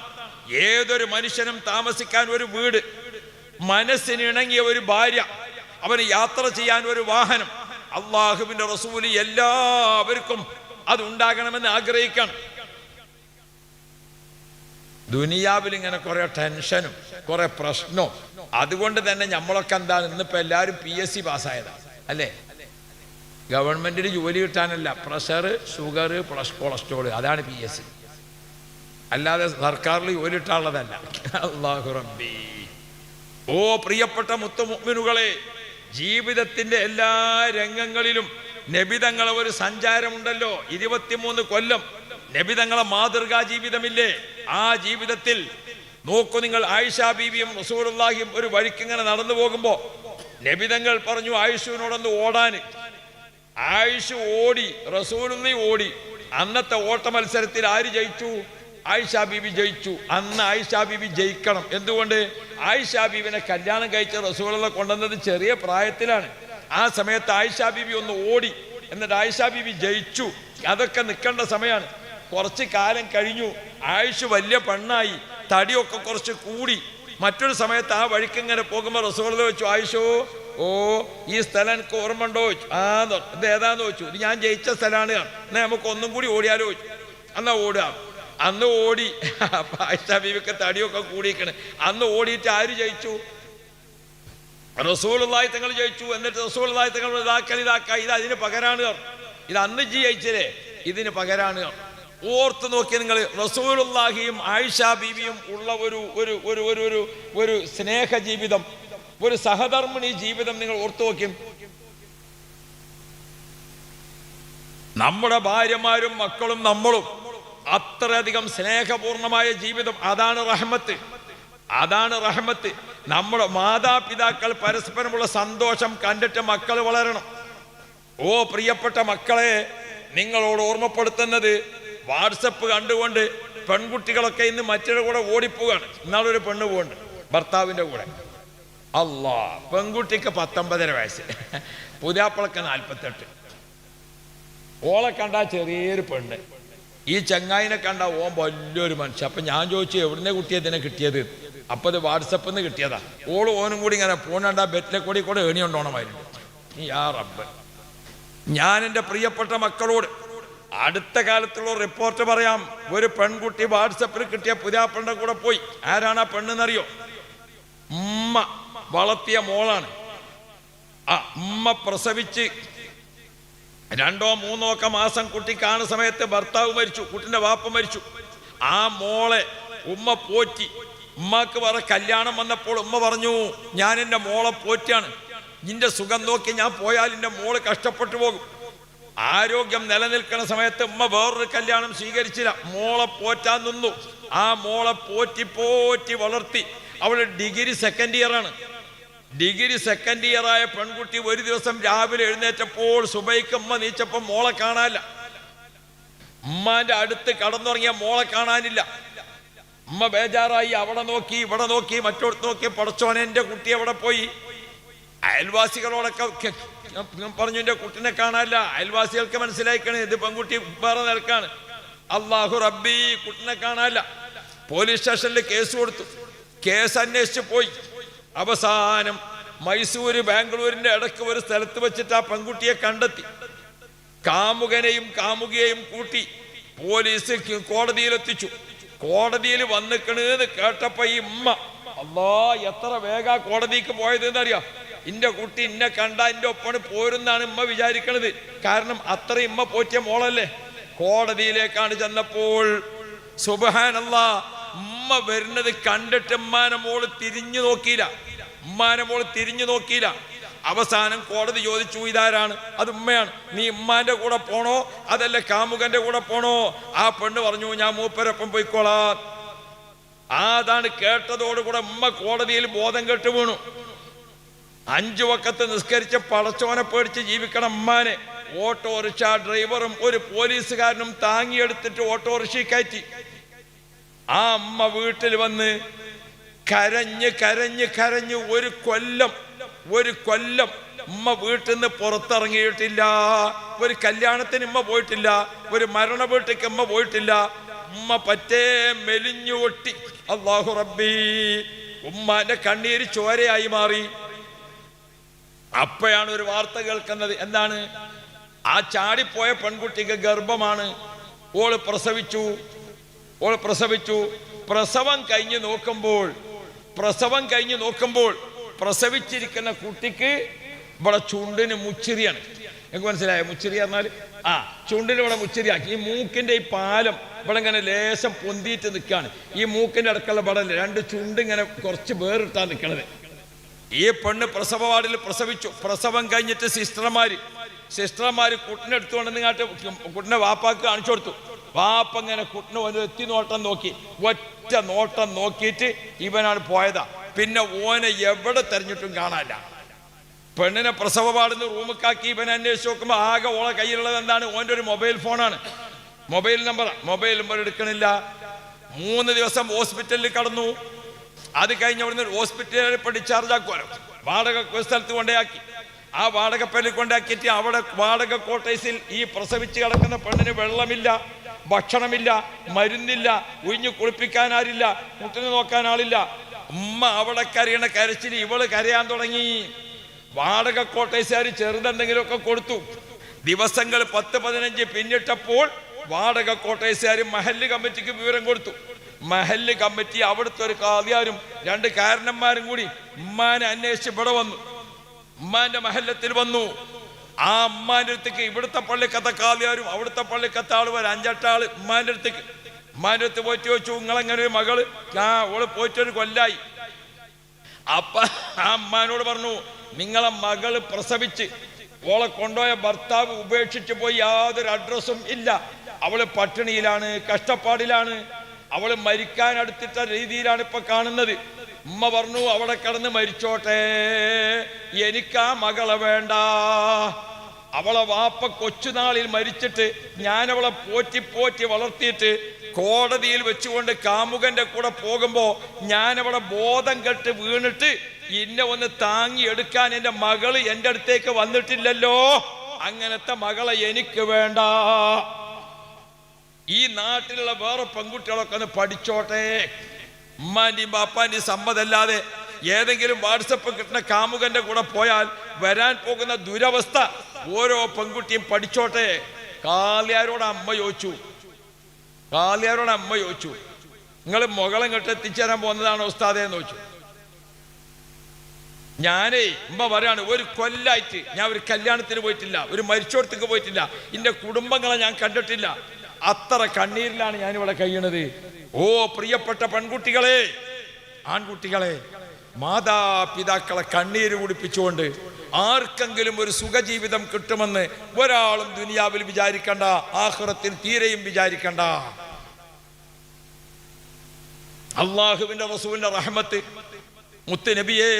ഏതൊരു മനുഷ്യനും താമസിക്കാൻ ഒരു വീട്, മനസ്സിന് ഇണങ്ങിയ ഒരു ഭാര്യ, അവന് യാത്ര ചെയ്യാൻ ഒരു വാഹനം. അള്ളാഹുവിന്റെ റസൂല് എല്ലാവർക്കും അതുണ്ടാകണമെന്ന് ആഗ്രഹിക്കണം. ദുനിയാവിൽ ഇങ്ങനെ കുറെ ടെൻഷനും കുറെ പ്രശ്നവും. അതുകൊണ്ട് തന്നെ നമ്മളൊക്കെ എന്താണ്, ഇന്നിപ്പോ എല്ലാവരും PSC പാസ്സായതാണ് അല്ലേ? ഗവൺമെന്റിന് ജോലി കിട്ടാനല്ല, പ്രഷർ, ഷുഗർ, കൊളസ്ട്രോൾ, അതാണ് PSC. അല്ലാതെ സർക്കാരിൽ ജോലി കിട്ടാനുള്ളതല്ല. അല്ലാഹു റബ്ബി. ഓ പ്രിയപ്പെട്ട മുത്തുമുഅ്മിനുകളെ, ജീവിതത്തിന്റെ എല്ലാ രംഗങ്ങളിലും നബിതങ്ങളെ ഒരു സഞ്ചാരമുണ്ടല്ലോ. 23 കൊല്ലം നബിതങ്ങളെ മാതൃകാ ജീവിതമില്ലേ? ആ ജീവിതത്തിൽ നോക്കൂ നിങ്ങൾ, ആയിഷ ബീവിയും റസൂലുള്ളാഹിയും ഒരു വഴിക്കിങ്ങനെ നടന്നു പോകുമ്പോ നബിതങ്ങൾ പറഞ്ഞു ആയിഷുവിനോടൊന്ന് ഓടാൻ. ആയിഷ ഓടി, റസൂലുള്ളാഹി ഓടി. അന്നത്തെ ഓട്ട മത്സരത്തിൽ ആര് ജയിച്ചു? ആയിഷ ബീവി ജയിച്ചു. അന്ന് ആയിഷ ബീവി ജയിക്കണം. എന്തുകൊണ്ട്? ആയിഷ ബീവിനെ കല്യാണം കഴിച്ച റസൂലുള്ളാഹി കൊണ്ടുവന്നത് ചെറിയ പ്രായത്തിലാണ്. ആ സമയത്ത് ആയിഷ ബീവി ഒന്ന് ഓടി, എന്നിട്ട് ആയിഷ ബീവി ജയിച്ചു. അതൊക്കെ നിൽക്കേണ്ട സമയമാണ്. കുറച്ച് കാലം കഴിഞ്ഞു, ആയിഷ വലിയ പെണ്ണായി, തടിയൊക്കെ കുറച്ച് കൂടി. മറ്റൊരു സമയത്ത് ആ വഴിക്കിങ്ങനെ പോകുമ്പോൾ റസൂലുള്ളാഹി ചോദിച്ചു, ആയിഷോ, ഓ ഈ സ്ഥലം എനിക്ക് ഓർമ്മ ഉണ്ടോ? ഇത് ഏതാന്ന് ചോദിച്ചു. ഇത് ഞാൻ ജയിച്ച സ്ഥലമാണ്, എന്നാ നമുക്ക് ഒന്നും കൂടി ഓടിയാലോ ചോദിച്ചു. എന്നാ ഓടുക. അന്ന് ഓടി. ആയിഷ ബീവിക്ക് തടിയൊക്കെ കൂടിയിരിക്കണ്. അന്ന് ഓടിയിട്ട് ആര് ജയിച്ചു? റസൂലുള്ളാഹി തങ്ങൾ ചോദിച്ചു. എന്നിട്ട് റസൂലുള്ളാഹി തങ്ങൾ ഇതാക്ക ഇത് അതിന് പകരാണ്, ഇത് അന്ന് ജയിച്ചില്ലേ, ഇതിന് പകരാണ്. ഓർത്ത് നോക്കി നിങ്ങൾ, റസൂലുള്ളാഹിയും ആയിഷ ബീവിയും ഉള്ള ഒരു ഒരു ഒരു ഒരു ഒരു സ്നേഹ ജീവിതം, ഒരു സഹധർമ്മിണി ജീവിതം നിങ്ങൾ ഓർത്തു നോക്കിയും. നമ്മുടെ ഭാര്യമാരും മക്കളും നമ്മളും അത്രയധികം സ്നേഹപൂർണമായ ജീവിതം, അതാണ് റഹ്മത്ത്, അതാണ് റഹ്മത്ത്. നമ്മുടെ മാതാപിതാക്കൾ പരസ്പരമുള്ള സന്തോഷം കണ്ടിട്ട് മക്കൾ വളരണം. ഓ പ്രിയപ്പെട്ട മക്കളെ, നിങ്ങളോട് ഓർമ്മപ്പെടുത്തുന്നത്, വാട്സപ്പ് കണ്ടുകൊണ്ട് പെൺകുട്ടികളൊക്കെ ഇന്ന് മറ്റൊരു കൂടെ ഓടിപ്പോവാണ്. ഇന്നാളൊരു പെണ്ണ് പോകുന്നുണ്ട് ഭർത്താവിൻ്റെ കൂടെ. അല്ലാ, പെൺകുട്ടിക്ക് 19.5 വയസ്സ്, പുതിയാപ്പിളക്ക് 48. ഓളെ കണ്ടാ ചെറിയൊരു പെണ്ണ്, ഈ ചങ്ങായിനെ കണ്ടാ ഓൻ വലിയൊരു മനുഷ്യൻ. അപ്പം ഞാൻ ചോദിച്ചു, എവിടുന്ന കുട്ടിയതിനെ കിട്ടിയത്? അപ്പം അത് വാട്സപ്പിൽ നിന്ന് കിട്ടിയതാ. ഓനും കൂടി ഇങ്ങനെ പോണണ്ട ബെറ്റിലെ കൂടെ ഏണി കൊണ്ടോണമായിരുന്നു. യാ റബ്ബ്, ഞാൻ എൻ്റെ പ്രിയപ്പെട്ട മക്കളോട് അടുത്ത കാലത്തുള്ള റിപ്പോർട്ട് പറയാം. ഒരു പെൺകുട്ടി വാട്സപ്പിൽ കിട്ടിയ പുതിയാപ്പിളിന്റെ കൂടെ പോയി. ആരാണ് ആ പെണ്ണെന്നറിയോ? ഉമ്മ വളർത്തിയ മോളാണ്. ആ ഉമ്മ പ്രസവിച്ച് 2 or 3 മാസം കുട്ടി കാണുന്ന സമയത്ത് ഭർത്താവ് മരിച്ചു, കുട്ടിന്റെ വാപ്പ മരിച്ചു. ആ മോളെ ഉമ്മ പോറ്റി. ഉമ്മക്ക് വേറെ കല്യാണം വന്നപ്പോൾ ഉമ്മ പറഞ്ഞു, ഞാൻ എൻ്റെ മോളെ പോറ്റിയാണ്, നിന്റെ സുഖം നോക്കി ഞാൻ പോയാൽ എൻ്റെ മോള് കഷ്ടപ്പെട്ടു പോകും. ആരോഗ്യം നിലനിൽക്കുന്ന സമയത്ത് ഉമ്മ വേറൊരു കല്യാണം സ്വീകരിച്ചില്ല, മോളെ പോറ്റാൻ നിന്നു. ആ മോളെ പോറ്റി പോറ്റി വളർത്തി. അവള് ഡിഗ്രി 2nd ഇയറാണ്. ഡിഗ്രി 2nd ഇയറായ പെൺകുട്ടി ഒരു ദിവസം രാവിലെ എഴുന്നേറ്റപ്പോൾ സുബൈക്ക് ഉമ്മ നീച്ചപ്പോൾ മോളെ കാണാനില്ല. ഉമ്മാന്റെ അടുത്ത് കടന്നുറങ്ങിയ മോളെ കാണാനില്ല. ഉമ്മ ബേജാറായി. അവിടെ നോക്കി, ഇവിടെ നോക്കി, മറ്റോടത്ത് നോക്കി. പടച്ചോനെ, എൻ്റെ കുട്ടി എവിടെ പോയി? അയൽവാസികളോടൊക്കെ പറഞ്ഞു, എൻ്റെ കുട്ടിനെ കാണാനില്ല. അയൽവാസികൾക്ക് മനസ്സിലായിക്കണേ ഇത് പെൺകുട്ടി വേറെ നിൽക്കാണ്. അല്ലാഹു റബ്ബി, കുട്ടിനെ കാണാനില്ല. പോലീസ് സ്റ്റേഷനിൽ കേസ് കൊടുത്തു. കേസ് അന്വേഷിച്ച് പോയി. അവസാനം മൈസൂര് ബാംഗ്ലൂരിന്റെ ഇടയ്ക്ക് ഒരു സ്ഥലത്ത് വെച്ചിട്ട് ആ പെൺകുട്ടിയെ കണ്ടെത്തി. കാമുകനെയും കാമുകിയെയും കൂട്ടി പോലീസ് കോടതിയിലെത്തിച്ചു. കോടതിയിൽ വന്നിക്കണെന്ന് കേട്ടപ്പോ ഈ ഉമ്മ, അല്ലാ, എത്ര വേഗാ കോടതിക്ക് പോയത് എന്നറിയാം. ഇന്റെ കുട്ടി ഇന്നെ കണ്ട എന്റെ ഒപ്പണ് പോരുന്നാണ് ഉമ്മ വിചാരിക്കണത്. കാരണം അത്രയും ഉമ്മ പോറ്റിയ മോളല്ലേ. കോടതിയിലേക്കാണ് ചെന്നപ്പോൾ സുബ്ഹാനല്ലാഹ്, ഉമ്മ വരുന്നത് കണ്ടിട്ട് ഉമ്മാനെ മോള് തിരിഞ്ഞു നോക്കിയില്ല. അവസാനം കോടതി ചോദിച്ചു, ഇതാരാണ്? അത് ഉമ്മയാണ്. നീ ഉമ്മാന്റെ കൂടെ പോണോ അതല്ല കാമുകന്റെ കൂടെ പോണോ? ആ പെണ്ണ് പറഞ്ഞു, ഞാൻ മൂപ്പരൊപ്പം പോയിക്കോളാം. അതാണ് കേട്ടതോടുകൂടെ ഉമ്മ കോടതിയിൽ ബോധം കെട്ട് വീണു. 5 വക്കത്ത് നിസ്കരിച്ച് പടച്ചോനെ പേടിച്ച് ജീവിക്കണം ഉമ്മാനെ. ഓട്ടോറിക്ഷ ഡ്രൈവറും ഒരു പോലീസുകാരനും താങ്ങിയെടുത്തിട്ട് ഓട്ടോറിക്ഷ കയറ്റി. ആ അമ്മ വീട്ടിൽ വന്ന് കരഞ്ഞ് കരഞ്ഞ് കരഞ്ഞ് ഒരു കൊല്ലം ഉമ്മ വീട്ടിൽ നിന്ന് പുറത്തിറങ്ങിയിട്ടില്ല. ഒരു കല്യാണത്തിന് ഉമ്മ പോയിട്ടില്ല, ഒരു മരണ വീട്ടിലേക്ക് ഉമ്മ പോയിട്ടില്ല. ഉമ്മ പറ്റേ മെലിഞ്ഞു ഒട്ടി. അല്ലാഹു റബ്ബി, ഉമ്മാന്റെ കണ്ണീര് ചോരയായി മാറി. അപ്പോഴാണ് ഒരു വാർത്ത കേൾക്കുന്നത്. എന്താണ്? ആ ചാടിപ്പോയ പെൺകുട്ടിക്ക് ഗർഭമാണ്. ഓള് പ്രസവിച്ചു. പ്രസവം കഴിഞ്ഞ് നോക്കുമ്പോൾ പ്രസവിച്ചിരിക്കുന്ന കുട്ടിക്ക് ഇവിടെ ചുണ്ടിന് മുച്ചിരിയാണ്. എനിക്ക് മനസ്സിലായോ? മുച്ചിരി പറഞ്ഞാൽ ചുണ്ടിന് ഇവിടെ മുച്ചിരിയാക്കി. ഈ മൂക്കിന്റെ ഈ പാലം ഇവിടെ ഇങ്ങനെ ലേശം പൊന്തിയിട്ട് നിൽക്കുകയാണ്. ഈ മൂക്കിന്റെ അടുക്കള ഇവിടെ 2 ചുണ്ട് ഇങ്ങനെ കുറച്ച് വേറിട്ടാ നിൽക്കണത്. ഈ പെണ്ണ് പ്രസവ വാർഡിൽ പ്രസവിച്ചു. പ്രസവം കഴിഞ്ഞിട്ട് സിസ്റ്റർമാര് കുട്ടിനെ എടുത്തുകൊണ്ട് നിങ്ങാട്ട് കുട്ടിനെ വാപ്പാക്ക് കാണിച്ചു കൊടുത്തു. വാപ്പ ഇങ്ങനെ കുട്ടിനെ ഒരു ഒറ്റ നോട്ടം നോക്കിയിട്ട് ഇവനാണ് പോയതാ. പിന്നെ ഓനെ എവിടെ തെരഞ്ഞിട്ടും കാണാനില്ല. പെണ്ണിനെ പ്രസവ വാർഡിൽ റൂമിക്കാക്കി ഇവൻ അന്വേഷിച്ച് നോക്കുമ്പോൾ ആകെ ഓളെ കയ്യിലുള്ളത് എന്താണ്? ഓൻ്റെ ഒരു മൊബൈൽ ഫോണാണ്. മൊബൈൽ നമ്പർ എടുക്കണില്ല. 3 ദിവസം ഹോസ്പിറ്റലിൽ കടന്നു. അത് കഴിഞ്ഞ അവിടുന്ന് ഹോസ്പിറ്റലിൽ ഡിസ്ചാർജ് ആക്കുമല്ലോ. വാടക സ്ഥലത്ത് കൊണ്ടേയാക്കി. ആ വാടകപ്പേരിൽ കൊണ്ടാക്കിയിട്ട് അവിടെ വാടക ക്വാർട്ടേഴ്സിൽ ഈ പ്രസവിച്ച് കിടക്കുന്ന പെണ്ണിന് വെള്ളമില്ല, ഭക്ഷണമില്ല, മരുന്നില്ല, ഉഴിഞ്ഞു കുളിപ്പിക്കാൻ ആരില്ല, കുട്ടിനെ നോക്കാൻ ആളില്ല. ഉമ്മ അവിടെ കരയണ കരച്ചിൽ ഇവള് കരയാൻ തുടങ്ങി. വാടക ക്വാർട്ടേഴ്സുകാർ ചെറുതെന്തെങ്കിലുമൊക്കെ കൊടുത്തു. ദിവസങ്ങൾ 10-15 പിന്നിട്ടപ്പോൾ വാടക ക്വാർട്ടേഴ്സുകാർ മഹല്ല് കമ്മിറ്റിക്ക് വിവരം കൊടുത്തു. മഹല്ല് കമ്മിറ്റി അവിടുത്തെ ഒരു കാളിയാരും 2 കാരണന്മാരും കൂടി ഉമ്മാനെ അന്വേഷിച്ച് ഇവിടെ വന്നു. ഉമ്മാന്റെ മഹല്ലത്തിൽ വന്നു. ആ ഉമ്മാന്റെ അടുത്തേക്ക് ഇവിടുത്തെ പള്ളിക്കത്തെ കാളിയാരും അവിടുത്തെ പള്ളിക്കത്തെ ആള് വരെ 5-8 ആള് ഉമ്മാന്റെ അടുത്ത് പോയിട്ട് ചോദിച്ചു, നിങ്ങളെങ്ങനെ ഒരു മകള്? ഓള് പോയിട്ടൊരു കൊല്ലായി. അപ്പൊ ആ ഉമ്മാനോട് പറഞ്ഞു, നിങ്ങളെ മകള് പ്രസവിച്ച് ഓളെ കൊണ്ടുപോയ ഭർത്താവ് ഉപേക്ഷിച്ച് പോയി, യാതൊരു അഡ്രസ്സും ഇല്ല, അവള് പട്ടിണിയിലാണ്, കഷ്ടപ്പാടിലാണ്, അവള് മരിക്കാൻ അടുത്തിട്ട രീതിയിലാണ് ഇപ്പൊ കാണുന്നത്. ഉമ്മ പറഞ്ഞു, അവിടെ കിടന്ന് മരിച്ചോട്ടെ, എനിക്കാ മകളെ വേണ്ട. അവളെ വാപ്പ കൊച്ചുനാളിൽ മരിച്ചിട്ട് ഞാനവളെ പോറ്റി വളർത്തിയിട്ട് കോടതിയിൽ വെച്ചുകൊണ്ട് കാമുകന്റെ കൂടെ പോകുമ്പോ ഞാനവളെ ബോധം കെട്ട് വീണിട്ട് ഇന്നെ ഒന്ന് താങ്ങി എടുക്കാൻ എൻ്റെ മകള് എൻ്റെ അടുത്തേക്ക് വന്നിട്ടില്ലല്ലോ, അങ്ങനത്തെ മകളെ എനിക്ക് വേണ്ട. ഈ നാട്ടിലുള്ള വേറെ പെൺകുട്ടികളൊക്കെ ഒന്ന് പഠിച്ചോട്ടെ. ഉമ്മാന്റെയും ബാപ്പാന്റെയും സമ്മതമല്ലാതെ ഏതെങ്കിലും വാട്സപ്പ് കിട്ടുന്ന കാമുകന്റെ കൂടെ പോയാൽ വരാൻ പോകുന്ന ദുരവസ്ഥ ഓരോ പെൺകുട്ടിയും പഠിച്ചോട്ടെ. കാളിയാരോട് അമ്മ ചോദിച്ചു, നിങ്ങൾ മകളെ ഇങ്ങോട്ട് എത്തിച്ചേരാൻ പോകുന്നതാണോ ഉസ്താദേ എന്ന് ചോദിച്ചു. ഞാനേ ഉമ്മ പറയാണ്, ഒരു കൊല്ലായിട്ട് ഞാൻ ഒരു കല്യാണത്തിന് പോയിട്ടില്ല, ഒരു മരിച്ചോടത്തേക്ക് പോയിട്ടില്ല, എൻ്റെ കുടുംബങ്ങളെ ഞാൻ കണ്ടിട്ടില്ല, അത്ര കണ്ണീരിലാണ് ഞാനിവിടെ കഴിയണത്. ഓ പ്രിയപ്പെട്ട പെൺകുട്ടികളെ, ആൺകുട്ടികളെ, മാതാപിതാക്കളെ കണ്ണീര് കുടിപ്പിച്ചുകൊണ്ട് ആർക്കെങ്കിലും ഒരു സുഖജീവിതം കിട്ടുമെന്ന് ഒരാളും ദുനിയാവിൽ വിചാരിക്കണ്ട, ആഖിറത്തിൽ തീരെയും വിചാരിക്കണ്ട. അള്ളാഹുവിന്റെ റസൂലിന്റെ റഹ്മത്ത്, മുത്ത് നബിയെ,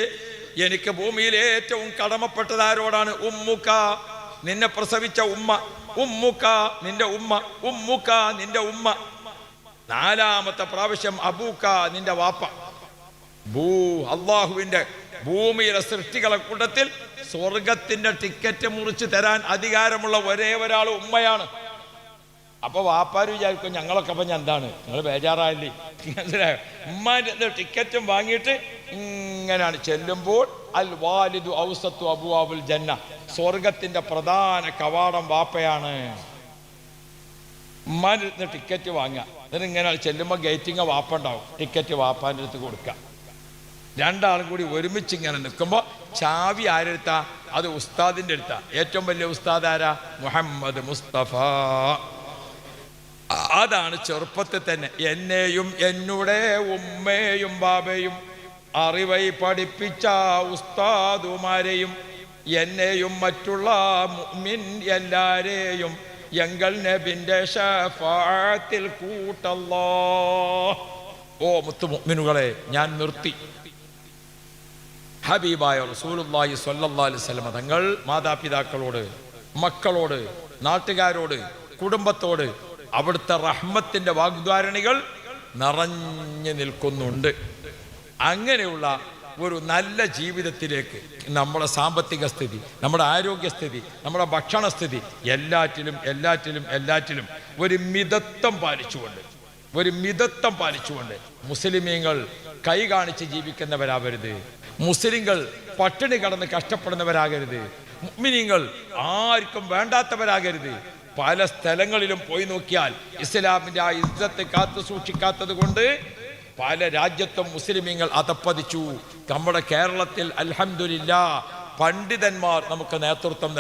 എനിക്ക് ഭൂമിയിലെ ഏറ്റവും കടമപ്പെട്ടത് ആരോടാണ്? ഉമ്മുക്ക, നിന്നെ പ്രസവിച്ച ഉമ്മ, ഉമ്മുക്ക നിന്റെ ഉമ്മ, ഉമ്മുക്ക നിന്റെ ഉമ്മ, 4ാമത്തെ പ്രാവശ്യം അബൂക്ക നിന്റെ വാപ്പ. അള്ളാഹുവിന്റെ ഭൂമിയിലെ സൃഷ്ടികളെ കൂട്ടത്തിൽ സ്വർഗത്തിന്റെ ടിക്കറ്റ് മുറിച്ച് തരാൻ അധികാരമുള്ള ഒരേ ഒരാൾ ഉമ്മയാണ്. അപ്പൊ വാപ്പാര് വിചാരിക്കും ഞങ്ങളൊക്കെ അപ്പൊ എന്താണ്, നിങ്ങൾ ബേജാറായില്ലേ? ഉമ്മാന്റെ ടിക്കറ്റും വാങ്ങിയിട്ട് ഇങ്ങനെയാണ് ചെല്ലുമ്പോൾ അൽ വാലിദു ഔസത്തു അബ്വാബുൽ ജന്ന, സ്വർഗത്തിന്റെ പ്രധാന കവാടം വാപ്പയാണ്. ഉമ്മാന്റെ ടിക്കറ്റ് വാങ്ങുക, എന്നിട്ട് ഇങ്ങനെയാണ് ചെല്ലുമ്പോൾ ഗേറ്റിങ് വാപ്പ ഉണ്ടാവും, ടിക്കറ്റ് വാപ്പാൻ്റെ അടുത്ത് കൊടുക്കുക. 2 ആളും കൂടി ഒരുമിച്ച് ഇങ്ങനെ നിൽക്കുമ്പോൾ ചാവി ആരെടുത്താ? അത് ഉസ്താദിന്റെ അടുത്താ. ഏറ്റവും വലിയ ഉസ്താദ് ആരാ? മുഹമ്മദ് മുസ്തഫ. അതാണ് ചെറുപ്പത്തിൽ തന്നെ എന്നെയും എന്നുടെ ഉമ്മയും ബാബയും അറിവൈ പഠിപ്പിച്ച ഉസ്താദുമാരെയും എന്നെയും മറ്റുള്ള മുഅ്മിൻ എല്ലാരെയും എങ്കൽ നബിന്റെ ശഫാഅത്തിൽ കൂട്ടല്ലോ. ഓ മുത്തു മുഅ്മിനുകളെ, ഞാൻ നിർത്തി. ഹബീബായ റസൂലുള്ളാഹി സ്വല്ലല്ലാഹു അലൈഹി വസല്ലം തങ്ങൾ മാതാപിതാക്കളോട്, മക്കളോട്, നാട്ടുകാരോട്, കുടുംബത്തോട് അവിടുത്തെ റഹ്മത്തിന്റെ വാഗ്ദാരണികൾ നിറഞ്ഞു നിൽക്കുന്നുണ്ട്. അങ്ങനെയുള്ള ഒരു നല്ല ജീവിതത്തിലേക്ക് നമ്മുടെ സാമ്പത്തിക സ്ഥിതി, നമ്മുടെ ആരോഗ്യസ്ഥിതി, നമ്മുടെ ഭക്ഷണസ്ഥിതി എല്ലാറ്റിലും ഒരു മിതത്വം പാലിച്ചുകൊണ്ട് മുസ്ലിമീങ്ങൾ കൈ കാണിച്ച് ജീവിക്കുന്നവരാകരുത്. മുസ്ലിങ്ങൾ പട്ടിണി കടന്ന് കഷ്ടപ്പെടുന്നവരാകരുത്. മുഅ്മിനീങ്ങൾ ആർക്കും വേണ്ടാത്തവരാകരുത്. പല സ്ഥലങ്ങളിലും പോയി നോക്കിയാൽ ഇസ്ലാമിന്റെ ആ ഇസ്സത്ത് കാത്തു സൂക്ഷിക്കാത്തത് കൊണ്ട് പല രാജ്യത്തും മുസ്ലിമീങ്ങൾ അധപ്പതിച്ചു. നമ്മുടെ കേരളത്തിൽ അൽഹംദുലില്ലാഹ് പണ്ഡിതന്മാർ നമുക്ക് നേതൃത്വം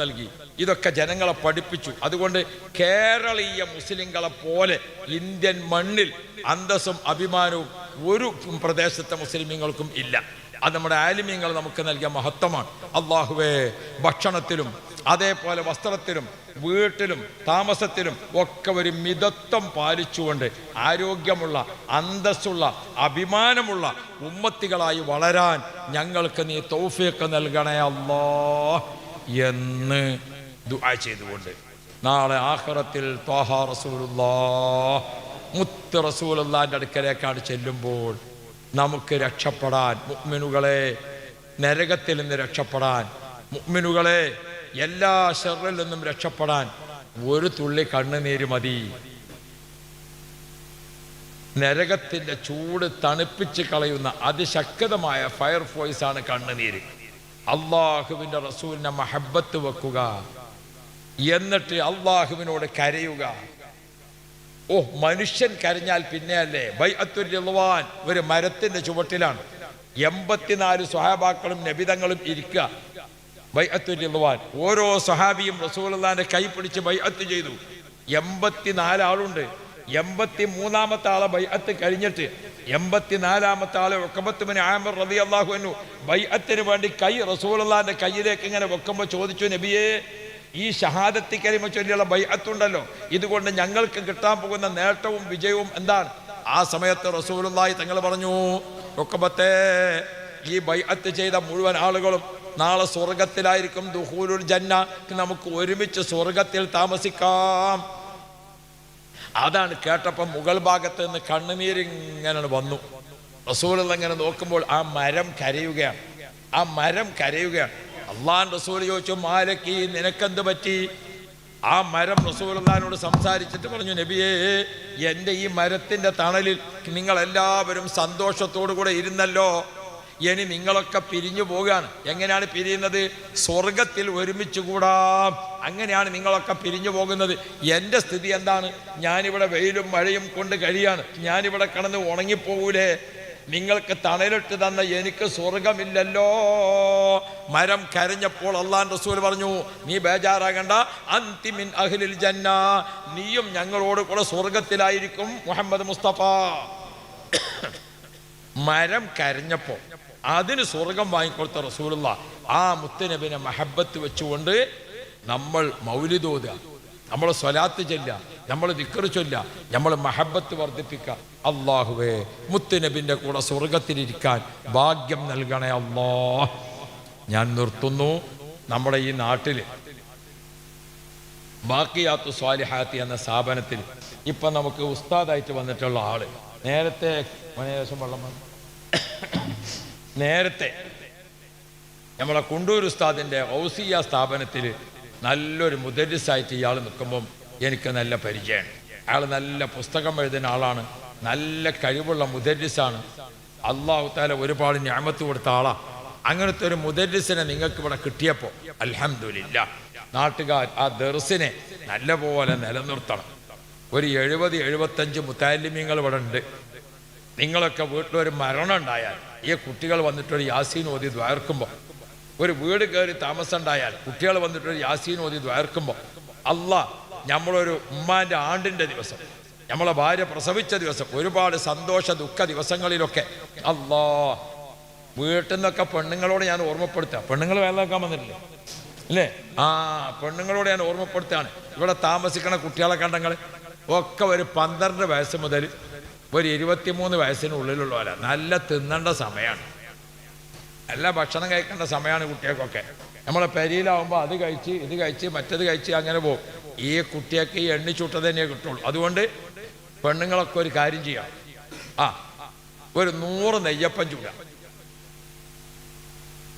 നൽകി. ഇതൊക്കെ ജനങ്ങളെ പഠിപ്പിച്ചു. അതുകൊണ്ട് കേരളീയ മുസ്ലിങ്ങളെ പോലെ ഇന്ത്യൻ മണ്ണിൽ അന്തസ്സും അഭിമാനവും ഒരു പ്രദേശത്തെ മുസ്ലിമീങ്ങൾക്കും ഇല്ല. അത് നമ്മുടെ ആലിമീങ്ങൾ നമുക്ക് നൽകിയ മഹത്വമാണ്. അള്ളാഹുവേ, ഭക്ഷണത്തിലും അതേപോലെ വസ്ത്രത്തിലും വീട്ടിലും താമസത്തിലും ഒക്കെ ഒരു മിതത്വം പാലിച്ചുകൊണ്ട് ആരോഗ്യമുള്ള, അന്തസ്സുള്ള, അഭിമാനമുള്ള ഉമ്മത്തികളായി വളരാൻ ഞങ്ങൾക്ക് നീ തൗഫീഖ് നൽകണേ അല്ലാഹ് എന്ന് ദുആ ചെയ്തുകൊണ്ട് നാളെ ആഖിറത്തിൽ ത്വാഹ റസൂലുള്ളാഹ് മുത്ത് റസൂലുള്ളാഹിന്റെ അടുക്കലേക്കാണ് ചെല്ലുമ്പോൾ നമുക്ക് രക്ഷപ്പെടാൻ, മുഅ്മിനുകളെ നരകത്തിൽ നിന്ന് രക്ഷപ്പെടാൻ, മുഅ്മിനുകളെ എല്ലാ ശർറിൽ നിന്നും രക്ഷപ്പെടാൻ ഒരു തുള്ളി കണ്ണുനീര് മതി. നരകത്തിന്റെ ചൂട് തണുപ്പിച്ച് കളയുന്ന അതിശക്തമായ ഫയർ ഫോഴ്സ് ആണ് കണ്ണുനീര്. അള്ളാഹുവിന്റെ റസൂലിനെ മഹബത്ത് വെക്കുക, എന്നിട്ട് അള്ളാഹുവിനോട് കരയുക. ഓ, മനുഷ്യൻ കരഞ്ഞാൽ പിന്നെ അല്ലേ. ബൈഅത്തുർ റിദ്വാൻ ഒരു മരത്തിന്റെ ചുവട്ടിലാണ് 84 സ്വഹാബാക്കളും നബിതങ്ങളും ഇരിക്കുക. ബൈഅത്തുർ റിദ്വാൻ ഓരോ സ്വഹാബിയും റസൂലുള്ളാഹിന്റെ കൈ പിടിച്ച് ബൈഅത്ത് ചെയ്തു. 84 ആളുണ്ട്. 83ാമത്തെ ആളെ ബൈഅത്ത് കഴിഞ്ഞിട്ട് 84ാമത്തെ ആളെ ഉഖബത്ത് ബിൻ ആമിർ റളിയല്ലാഹു അൻഹു ബൈഅത്തിന് വേണ്ടി കൈ റസൂലുള്ളാഹിന്റെ കയ്യിലേക്ക് ഇങ്ങനെ വെക്കുമ്പോൾ ചോദിച്ചു, നബിയേ, ഈ ഷഹാദത്തി കലിമ ചൊല്ലിയുള്ള ബൈഅത്തുണ്ടല്ലോ, ഇതുകൊണ്ട് ഞങ്ങൾക്ക് കിട്ടാൻ പോകുന്ന നേട്ടവും വിജയവും എന്താണ്? ആ സമയത്ത് റസൂലുള്ളാഹി തങ്ങൾ പറഞ്ഞു, ഉഖബത്തെ, ഈ ബൈഅത്ത് ചെയ്ത മുഴുവൻ ആളുകളും നാളെ സ്വർഗത്തിലായിരിക്കും. ദുഖൂലുൽ ജന്ന, നമുക്ക് ഒരുമിച്ച് സ്വർഗത്തിൽ താമസിക്കാം. അതാണ് കേട്ടപ്പോൾ മുകൾ ഭാഗത്ത് നിന്ന് കണ്ണുനീരിങ്ങനെ വന്നു. റസൂലുള്ള ഇങ്ങനെ നോക്കുമ്പോൾ ആ മരം കരയുകയാണ്. ആ മരം കരയുകയാണ്. അള്ളാഹുവിന്റെ റസൂൽ ചോദിച്ചു, മാലക്കി, നിനക്കെന്ത് പറ്റി? ആ മരം റസൂലുള്ളാഹിനോട് സംസാരിച്ചിട്ട് പറഞ്ഞു, നബിയേ, എൻ്റെ ഈ മരത്തിൻ്റെ തണലിൽ നിങ്ങളെല്ലാവരും സന്തോഷത്തോടു കൂടെ ഇരുന്നല്ലോ, ഇനി നിങ്ങളൊക്കെ പിരിഞ്ഞു പോവുകയാണ്. എങ്ങനെയാണ് പിരിയുന്നത്? സ്വർഗത്തിൽ ഒരുമിച്ച് കൂടാം. അങ്ങനെയാണ് നിങ്ങളൊക്കെ പിരിഞ്ഞു പോകുന്നത്. എൻ്റെ സ്ഥിതി എന്താണ്? ഞാനിവിടെ വെയിലും മഴയും കൊണ്ട് കഴിയാണ്. ഞാനിവിടെ കിടന്ന് ഉണങ്ങിപ്പോകൂലേ? നിങ്ങൾക്ക് തണലിട്ട് തന്ന എനിക്ക് സ്വർഗമില്ലല്ലോ. മരം കരഞ്ഞപ്പോൾ അല്ലാഹുവിന്റെ റസൂൽ പറഞ്ഞു, നീ ബേജാറാകണ്ട, അന്തി മിൻ അഹ്ലിൽ ജന്ന, നീയും ഞങ്ങളോട് കൂടെ സ്വർഗത്തിലായിരിക്കും മുഹമ്മദ് മുസ്തഫ. മരം കരഞ്ഞപ്പോൾ അതിന് സ്വർഗം വാങ്ങിക്കൊടുത്ത റസൂലുള്ളാഹി ആ മുത്തുനബിനെ മഹബത്ത് വെച്ചുകൊണ്ട് നമ്മൾ മൗലിദ് ഓതുക, നമ്മൾ സ്വലാത്ത് ചൊല്ലുക, നമ്മൾ ദിക്ർ ചൊല്ലുക, നമ്മൾ മഹബത്ത് വർദ്ധിപ്പിക്കുക. അല്ലാഹുവേ, മുത്തുനബിൻ്റെ കൂടെ സ്വർഗത്തിലിരിക്കാൻ ഭാഗ്യം നൽകണേ അല്ലാഹ്. ഞാൻ നിർത്തുന്നു. നമ്മുടെ ഈ നാട്ടിൽ ബാക്കിയാത്തു സ്വാലിഹാത്തി എന്ന സ്ഥാപനത്തിൽ ഇപ്പം നമുക്ക് ഉസ്താദായിട്ട് വന്നിട്ടുള്ള ആള് നേരത്തെ നമ്മളെ കുണ്ടൂർ ഉസ്താദിൻ്റെ ഔസിയ സ്ഥാപനത്തിൽ നല്ലൊരു മുദരിസായിട്ട് ഇയാൾ നിൽക്കുമ്പം എനിക്ക് നല്ല പരിചയമാണ്. അയാൾ നല്ല പുസ്തകം എഴുതുന്ന ആളാണ്, നല്ല കഴിവുള്ള മുദരിസാണ്. അല്ലാഹു തആല ഒരുപാട് നിഅമത്ത് കൊടുത്ത ആളാണ്. അങ്ങനത്തെ ഒരു മുദരിസിനെ നിങ്ങൾക്ക് ഇവിടെ കിട്ടിയപ്പോൾ അൽഹംദുലില്ലാഹ്, നാട്ടുകാർ ആ ദർസിനെ നല്ലപോലെ നിലനിർത്തണം. ഒരു 70-75 മുത്തഅല്ലിമീങ്ങൾ ഇവിടെ ഉണ്ട്. നിങ്ങളൊക്കെ വീട്ടിലൊരു മരണം ഉണ്ടായാൽ ഈ കുട്ടികൾ വന്നിട്ടൊരു യാസീൻ ഓതി ദ്വാർക്കുമ്പോൾ, ഒരു വീട് കയറി താമസം ഉണ്ടായാൽ കുട്ടികൾ വന്നിട്ടൊരു യാസീൻ ഓതി ദ്വാർക്കുമ്പോൾ, അല്ലാഹ് നമ്മളൊരു ഉമ്മാൻ്റെ ആണ്ടിൻ്റെ ദിവസം, നമ്മളെ ഭാര്യ പ്രസവിച്ച ദിവസം, ഒരുപാട് സന്തോഷ ദുഃഖ ദിവസങ്ങളിലൊക്കെ അല്ലാഹ് വീട്ടിൽ നിന്നൊക്കെ പെണ്ണുങ്ങളോട് ഞാൻ ഓർമ്മപ്പെടുത്തുക. പെണ്ണുങ്ങൾ വേലക്കാൻ വന്നിട്ടില്ലേ അല്ലേ? ആ പെണ്ണുങ്ങളോട് ഞാൻ ഓർമ്മപ്പെടുത്തുകയാണ്. ഇവിടെ താമസിക്കണ കുട്ടികളെ കണ്ടങ്ങൾ ഒക്കെ ഒരു 12 വയസ്സ് മുതൽ ഒരു 23 വയസ്സിനുള്ളിലുള്ളവരാ. നല്ല തിന്നേണ്ട സമയമാണ്, നല്ല ഭക്ഷണം കഴിക്കേണ്ട സമയമാണ് കുട്ടികൾക്കൊക്കെ. നമ്മളെ പെരിയിലാവുമ്പോൾ അത് കഴിച്ച് ഇത് കഴിച്ച് മറ്റത് കഴിച്ച് അങ്ങനെ പോകും. ഈ കുട്ടിയൊക്കെ ഈ എണ്ണിച്ചുട്ടത് തന്നെ കിട്ടുള്ളൂ. അതുകൊണ്ട് പെണ്ണുങ്ങളൊക്കെ ഒരു കാര്യം ചെയ്യാം, ഒരു 100 നെയ്യപ്പം ചൂടാം,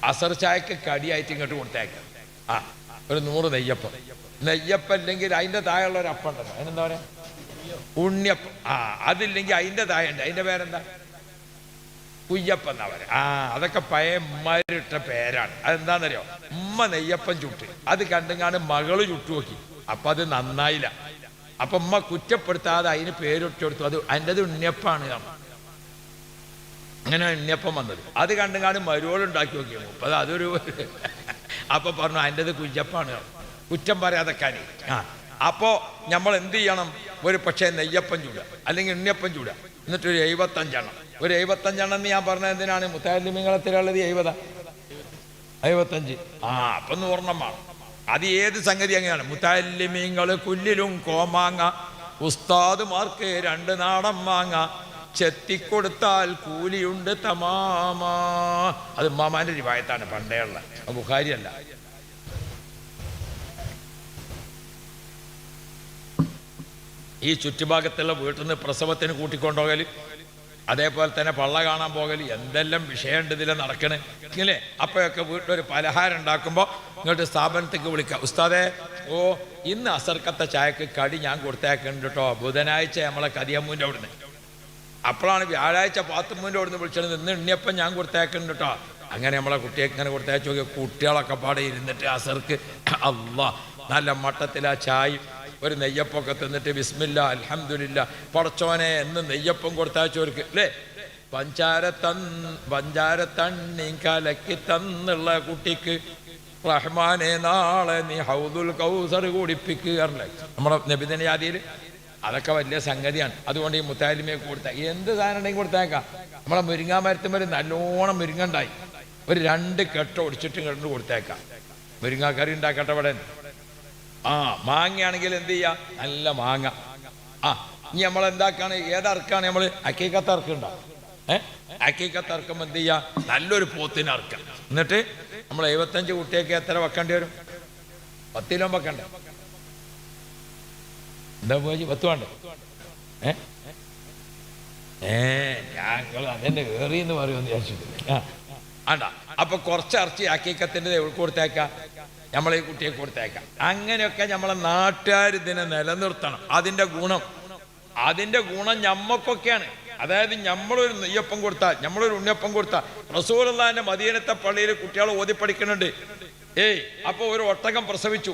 അസർ ചായക്ക് കടിയായിട്ട് ഇങ്ങോട്ട് കൊടുത്തേക്കാം. ഒരു 100 നെയ്യപ്പം. നെയ്യപ്പം ഇല്ലെങ്കിൽ അതിൻ്റെ താഴെയുള്ള ഒരു അപ്പം ഉണ്ടല്ലോ, അതിനെന്താ പറയുക, ഉണ്ണിയപ്പം. അതില്ലെങ്കിൽ അതിൻ്റെ താഴെ ഉണ്ട്, അതിൻ്റെ പേരെന്താ, കുയ്യപ്പം എന്നാ പറയുക. അതൊക്കെ പഴയ ഉമ്മരിട്ട പേരാണ്. അതെന്താണെന്നറിയോ, ഉമ്മ നെയ്യപ്പം ചുട്ട് അത് കണ്ടുങ്ങാണ്ട് മകള് ചുട്ടു നോക്കി, അപ്പം അത് നന്നായില്ല. അപ്പം ഉമ്മ കുറ്റപ്പെടുത്താതെ അതിന് പേരിട്ട് കൊടുത്തു, അത് അതിൻ്റെത് ഉണ്ണിയപ്പാണ്. അങ്ങനെ ഉണ്ണിയപ്പം വന്നത് അത് കണ്ടുങ്ങാണ്ട് മരുവോളുണ്ടാക്കി നോക്കിയാണ്. അപ്പം അതൊരു അപ്പം പറഞ്ഞു അതിൻ്റെത് കുയ്യപ്പാണ്, കുറ്റം പറയാതെക്കാൻ. അപ്പോൾ നമ്മൾ എന്ത് ചെയ്യണം, ഒരു പക്ഷേ നെയ്യപ്പം ചൂടുക അല്ലെങ്കിൽ ഉണ്ണിയപ്പം ചൂടുക, എന്നിട്ടൊരു 75 എണ്ണം. ഒരു 75 എണ്ണം എന്ന് ഞാൻ പറഞ്ഞത് എന്തിനാണ്? മുത്തഅല്ലിമീങ്ങളത്തിലുള്ളത് 75. അപ്പം 100 എണ്ണം വേണം. അത് ഏത് സംഗതി അങ്ങനെയാണ്. മുത്തഅല്ലിമീങ്ങൾ കുല്ലിലും കോമാങ്ങ, ഉസ്താദുമാർക്ക് 2 നാടൻ മാങ്ങ, ചെത്തിക്കൊടുത്താൽ കൂലിയുണ്ട് തമാമ. അത് ഉമ്മാമാൻ്റെ റിവായത്താണ്, പണ്ടേ ഉള്ള, ബുഖാരി അല്ല. ഈ ചുറ്റുഭാഗത്തുള്ള വീട്ടിൽ നിന്ന് പ്രസവത്തിന് കൂട്ടിക്കൊണ്ടുപോകൽ, അതേപോലെ തന്നെ പള്ള കാണാൻ പോകൽ, എന്തെല്ലാം വിഷയമുണ്ട് ഇതിൽ നടക്കണേ ഇല്ലേ? അപ്പോഴൊക്കെ വീട്ടിലൊരു പലഹാരം ഉണ്ടാക്കുമ്പോൾ ഇങ്ങോട്ട് സ്ഥാപനത്തേക്ക് വിളിക്കുക, ഉസ്താദേ, ഇന്ന് അസർക്കത്തെ ചായക്ക് കടി ഞാൻ കൊടുത്തേക്കുന്നുണ്ട് കേട്ടോ, ബുധനാഴ്ച നമ്മളെ കതിയമ്മൂൻ്റെ അവിടുന്ന്. അപ്പോഴാണ് വ്യാഴാഴ്ച പാത്തുമ്മൂൻ്റെ അവിടുന്ന് വിളിച്ചത്, ഇന്ന് ഉണ്ണിയപ്പം ഞാൻ കൊടുത്തേക്കുന്നുണ്ട് കേട്ടോ. അങ്ങനെ നമ്മളെ കുട്ടിയൊക്കെ ഇങ്ങനെ കൊടുത്തയച്ചു നോക്കിയ കുട്ടികളൊക്കെ പാടെ ഇരുന്നിട്ട് അസർക്ക് അല്ലാ നല്ല മട്ടത്തിൽ ആ ചായ ഒരു നെയ്യപ്പൊക്കെ തിന്നിട്ട് ബിസ്മില്ലാ അൽഹംദുലില്ലാ പടച്ചോനെ എന്ന് നെയ്യപ്പം കൊടുത്തയച്ചവർക്ക് അല്ലേ, പഞ്ചാര തണ്ണി കലക്കി തന്നുള്ള കുട്ടിക്ക് റഹ്മാനെ നാളെ നീ ഹൗദുൽ കൗസർ കുടിപ്പിക്കുകയല്ലേ നമ്മുടെ നബിദിനയാദിയിൽ. അതൊക്കെ വലിയ സംഗതിയാണ്. അതുകൊണ്ട് ഈ മുത്താലിമയെ കൊടുത്താൽ എന്ത് സാധനം ഉണ്ടെങ്കിൽ കൊടുത്തേക്കാം. നമ്മളെ മുരിങ്ങാമരത്തുമ്പോൾ നല്ലോണം മുരിങ്ങണ്ടായി, ഒരു 2 കെട്ട് ഒടിച്ചിട്ട് കണ്ട് കൊടുത്തേക്കാം. മുരിങ്ങാക്കറി ഉണ്ടാക്കട്ടെ ഇവിടെ. മാങ്ങയാണെങ്കിൽ എന്ത് ചെയ്യാ, നല്ല മാങ്ങ. ഇനി നമ്മളെന്താക്കാണ്, ഏതറക്കാണ് നമ്മൾ അക്കീക്കത്ത് അറക്കുണ്ടാവും. അക്കീക്കത്ത് അറക്കുമ്പോൾ എന്ത് ചെയ്യാ, നല്ലൊരു പോത്തിന് അറക്കാം. എന്നിട്ട് നമ്മൾ 75 കുട്ടിയൊക്കെ എത്ര വെക്കേണ്ടി വരും? 10 കിലോ വെക്കണ്ടേ? എന്താ പോയി 10 വേണ്ടേ? ഞങ്ങൾ അതെന്നെ ഏറിയെന്ന് പറയുമെന്ന് വിചാരിച്ചിട്ട് ആണ്ടാ. അപ്പൊ കുറച്ച് ഇറച്ചി അക്കീക്കത്തിൻ്റെ കൊടുത്തേക്കാം, നമ്മളെ ഈ കുട്ടിയെ കൊടുത്തേക്കാം. അങ്ങനെയൊക്കെ നമ്മളെ നാട്ടുകാർ ഇതിനെ നിലനിർത്തണം. അതിൻ്റെ ഗുണം ഞമ്മക്കൊക്കെയാണ്. അതായത് നമ്മളൊരു നെയ്യപ്പം കൊടുത്താൽ, നമ്മളൊരു ഉണ്ണിയപ്പം കൊടുത്താൽ, റസൂലുള്ളാഹിന്റെ മദീനത്തെ പള്ളിയിൽ കുട്ടികൾ ഓതി പഠിക്കുന്നുണ്ട്. അപ്പോൾ ഒരു ഒട്ടകം പ്രസവിച്ചു,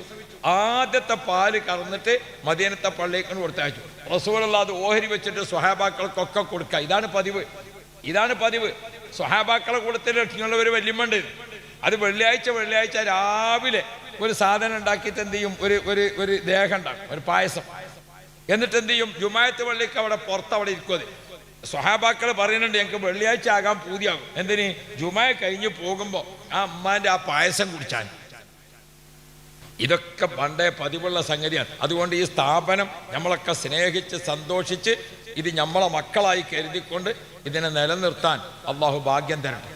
ആദ്യത്തെ പാല് കറന്നിട്ട് മദീനത്തെ പള്ളിക്ക് കൊടുത്തയച്ചു. റസൂലുള്ളാഹി അത് ഓഹരി വെച്ചിട്ട് സ്വഹാബാക്കൾക്കൊക്കെ കൊടുക്കുക. ഇതാണ് പതിവ്. സ്വഹാബാക്കളെ കൂട്ടത്തിൽ ഒരു വല്യമ്മണ്ട്. അത് വെള്ളിയാഴ്ച രാവിലെ ഒരു സാധനം ഉണ്ടാക്കിയിട്ട് എന്ത് ചെയ്യും, ഒരു ദേഹം ഉണ്ടാക്കും, ഒരു പായസം. എന്നിട്ട് എന്ത് ചെയ്യും, ജുമാഅത്ത് പള്ളിക്ക് അവിടെ പുറത്ത് അവിടെ ഇരിക്കും. സ്വഹാബാക്കൾ പറയുന്നുണ്ട്, ഞങ്ങൾക്ക് വെള്ളിയാഴ്ച ആകാൻ പൂതിയാകും. എന്തിന്? ജുമാഅ കഴിഞ്ഞ് പോകുമ്പോൾ ആ അമ്മാൻ്റെ ആ പായസം കുടിച്ചാൽ. ഇതൊക്കെ പണ്ടേ പതിവുള്ള സംഗതിയാണ്. അതുകൊണ്ട് ഈ സ്ഥാപനം നമ്മളൊക്കെ സ്നേഹിച്ച് സന്തോഷിച്ച് ഇത് നമ്മളെ മക്കളായി കരുതിക്കൊണ്ട് ഇതിനെ നിലനിർത്താൻ അള്ളാഹു ഭാഗ്യം തരട്ടെ.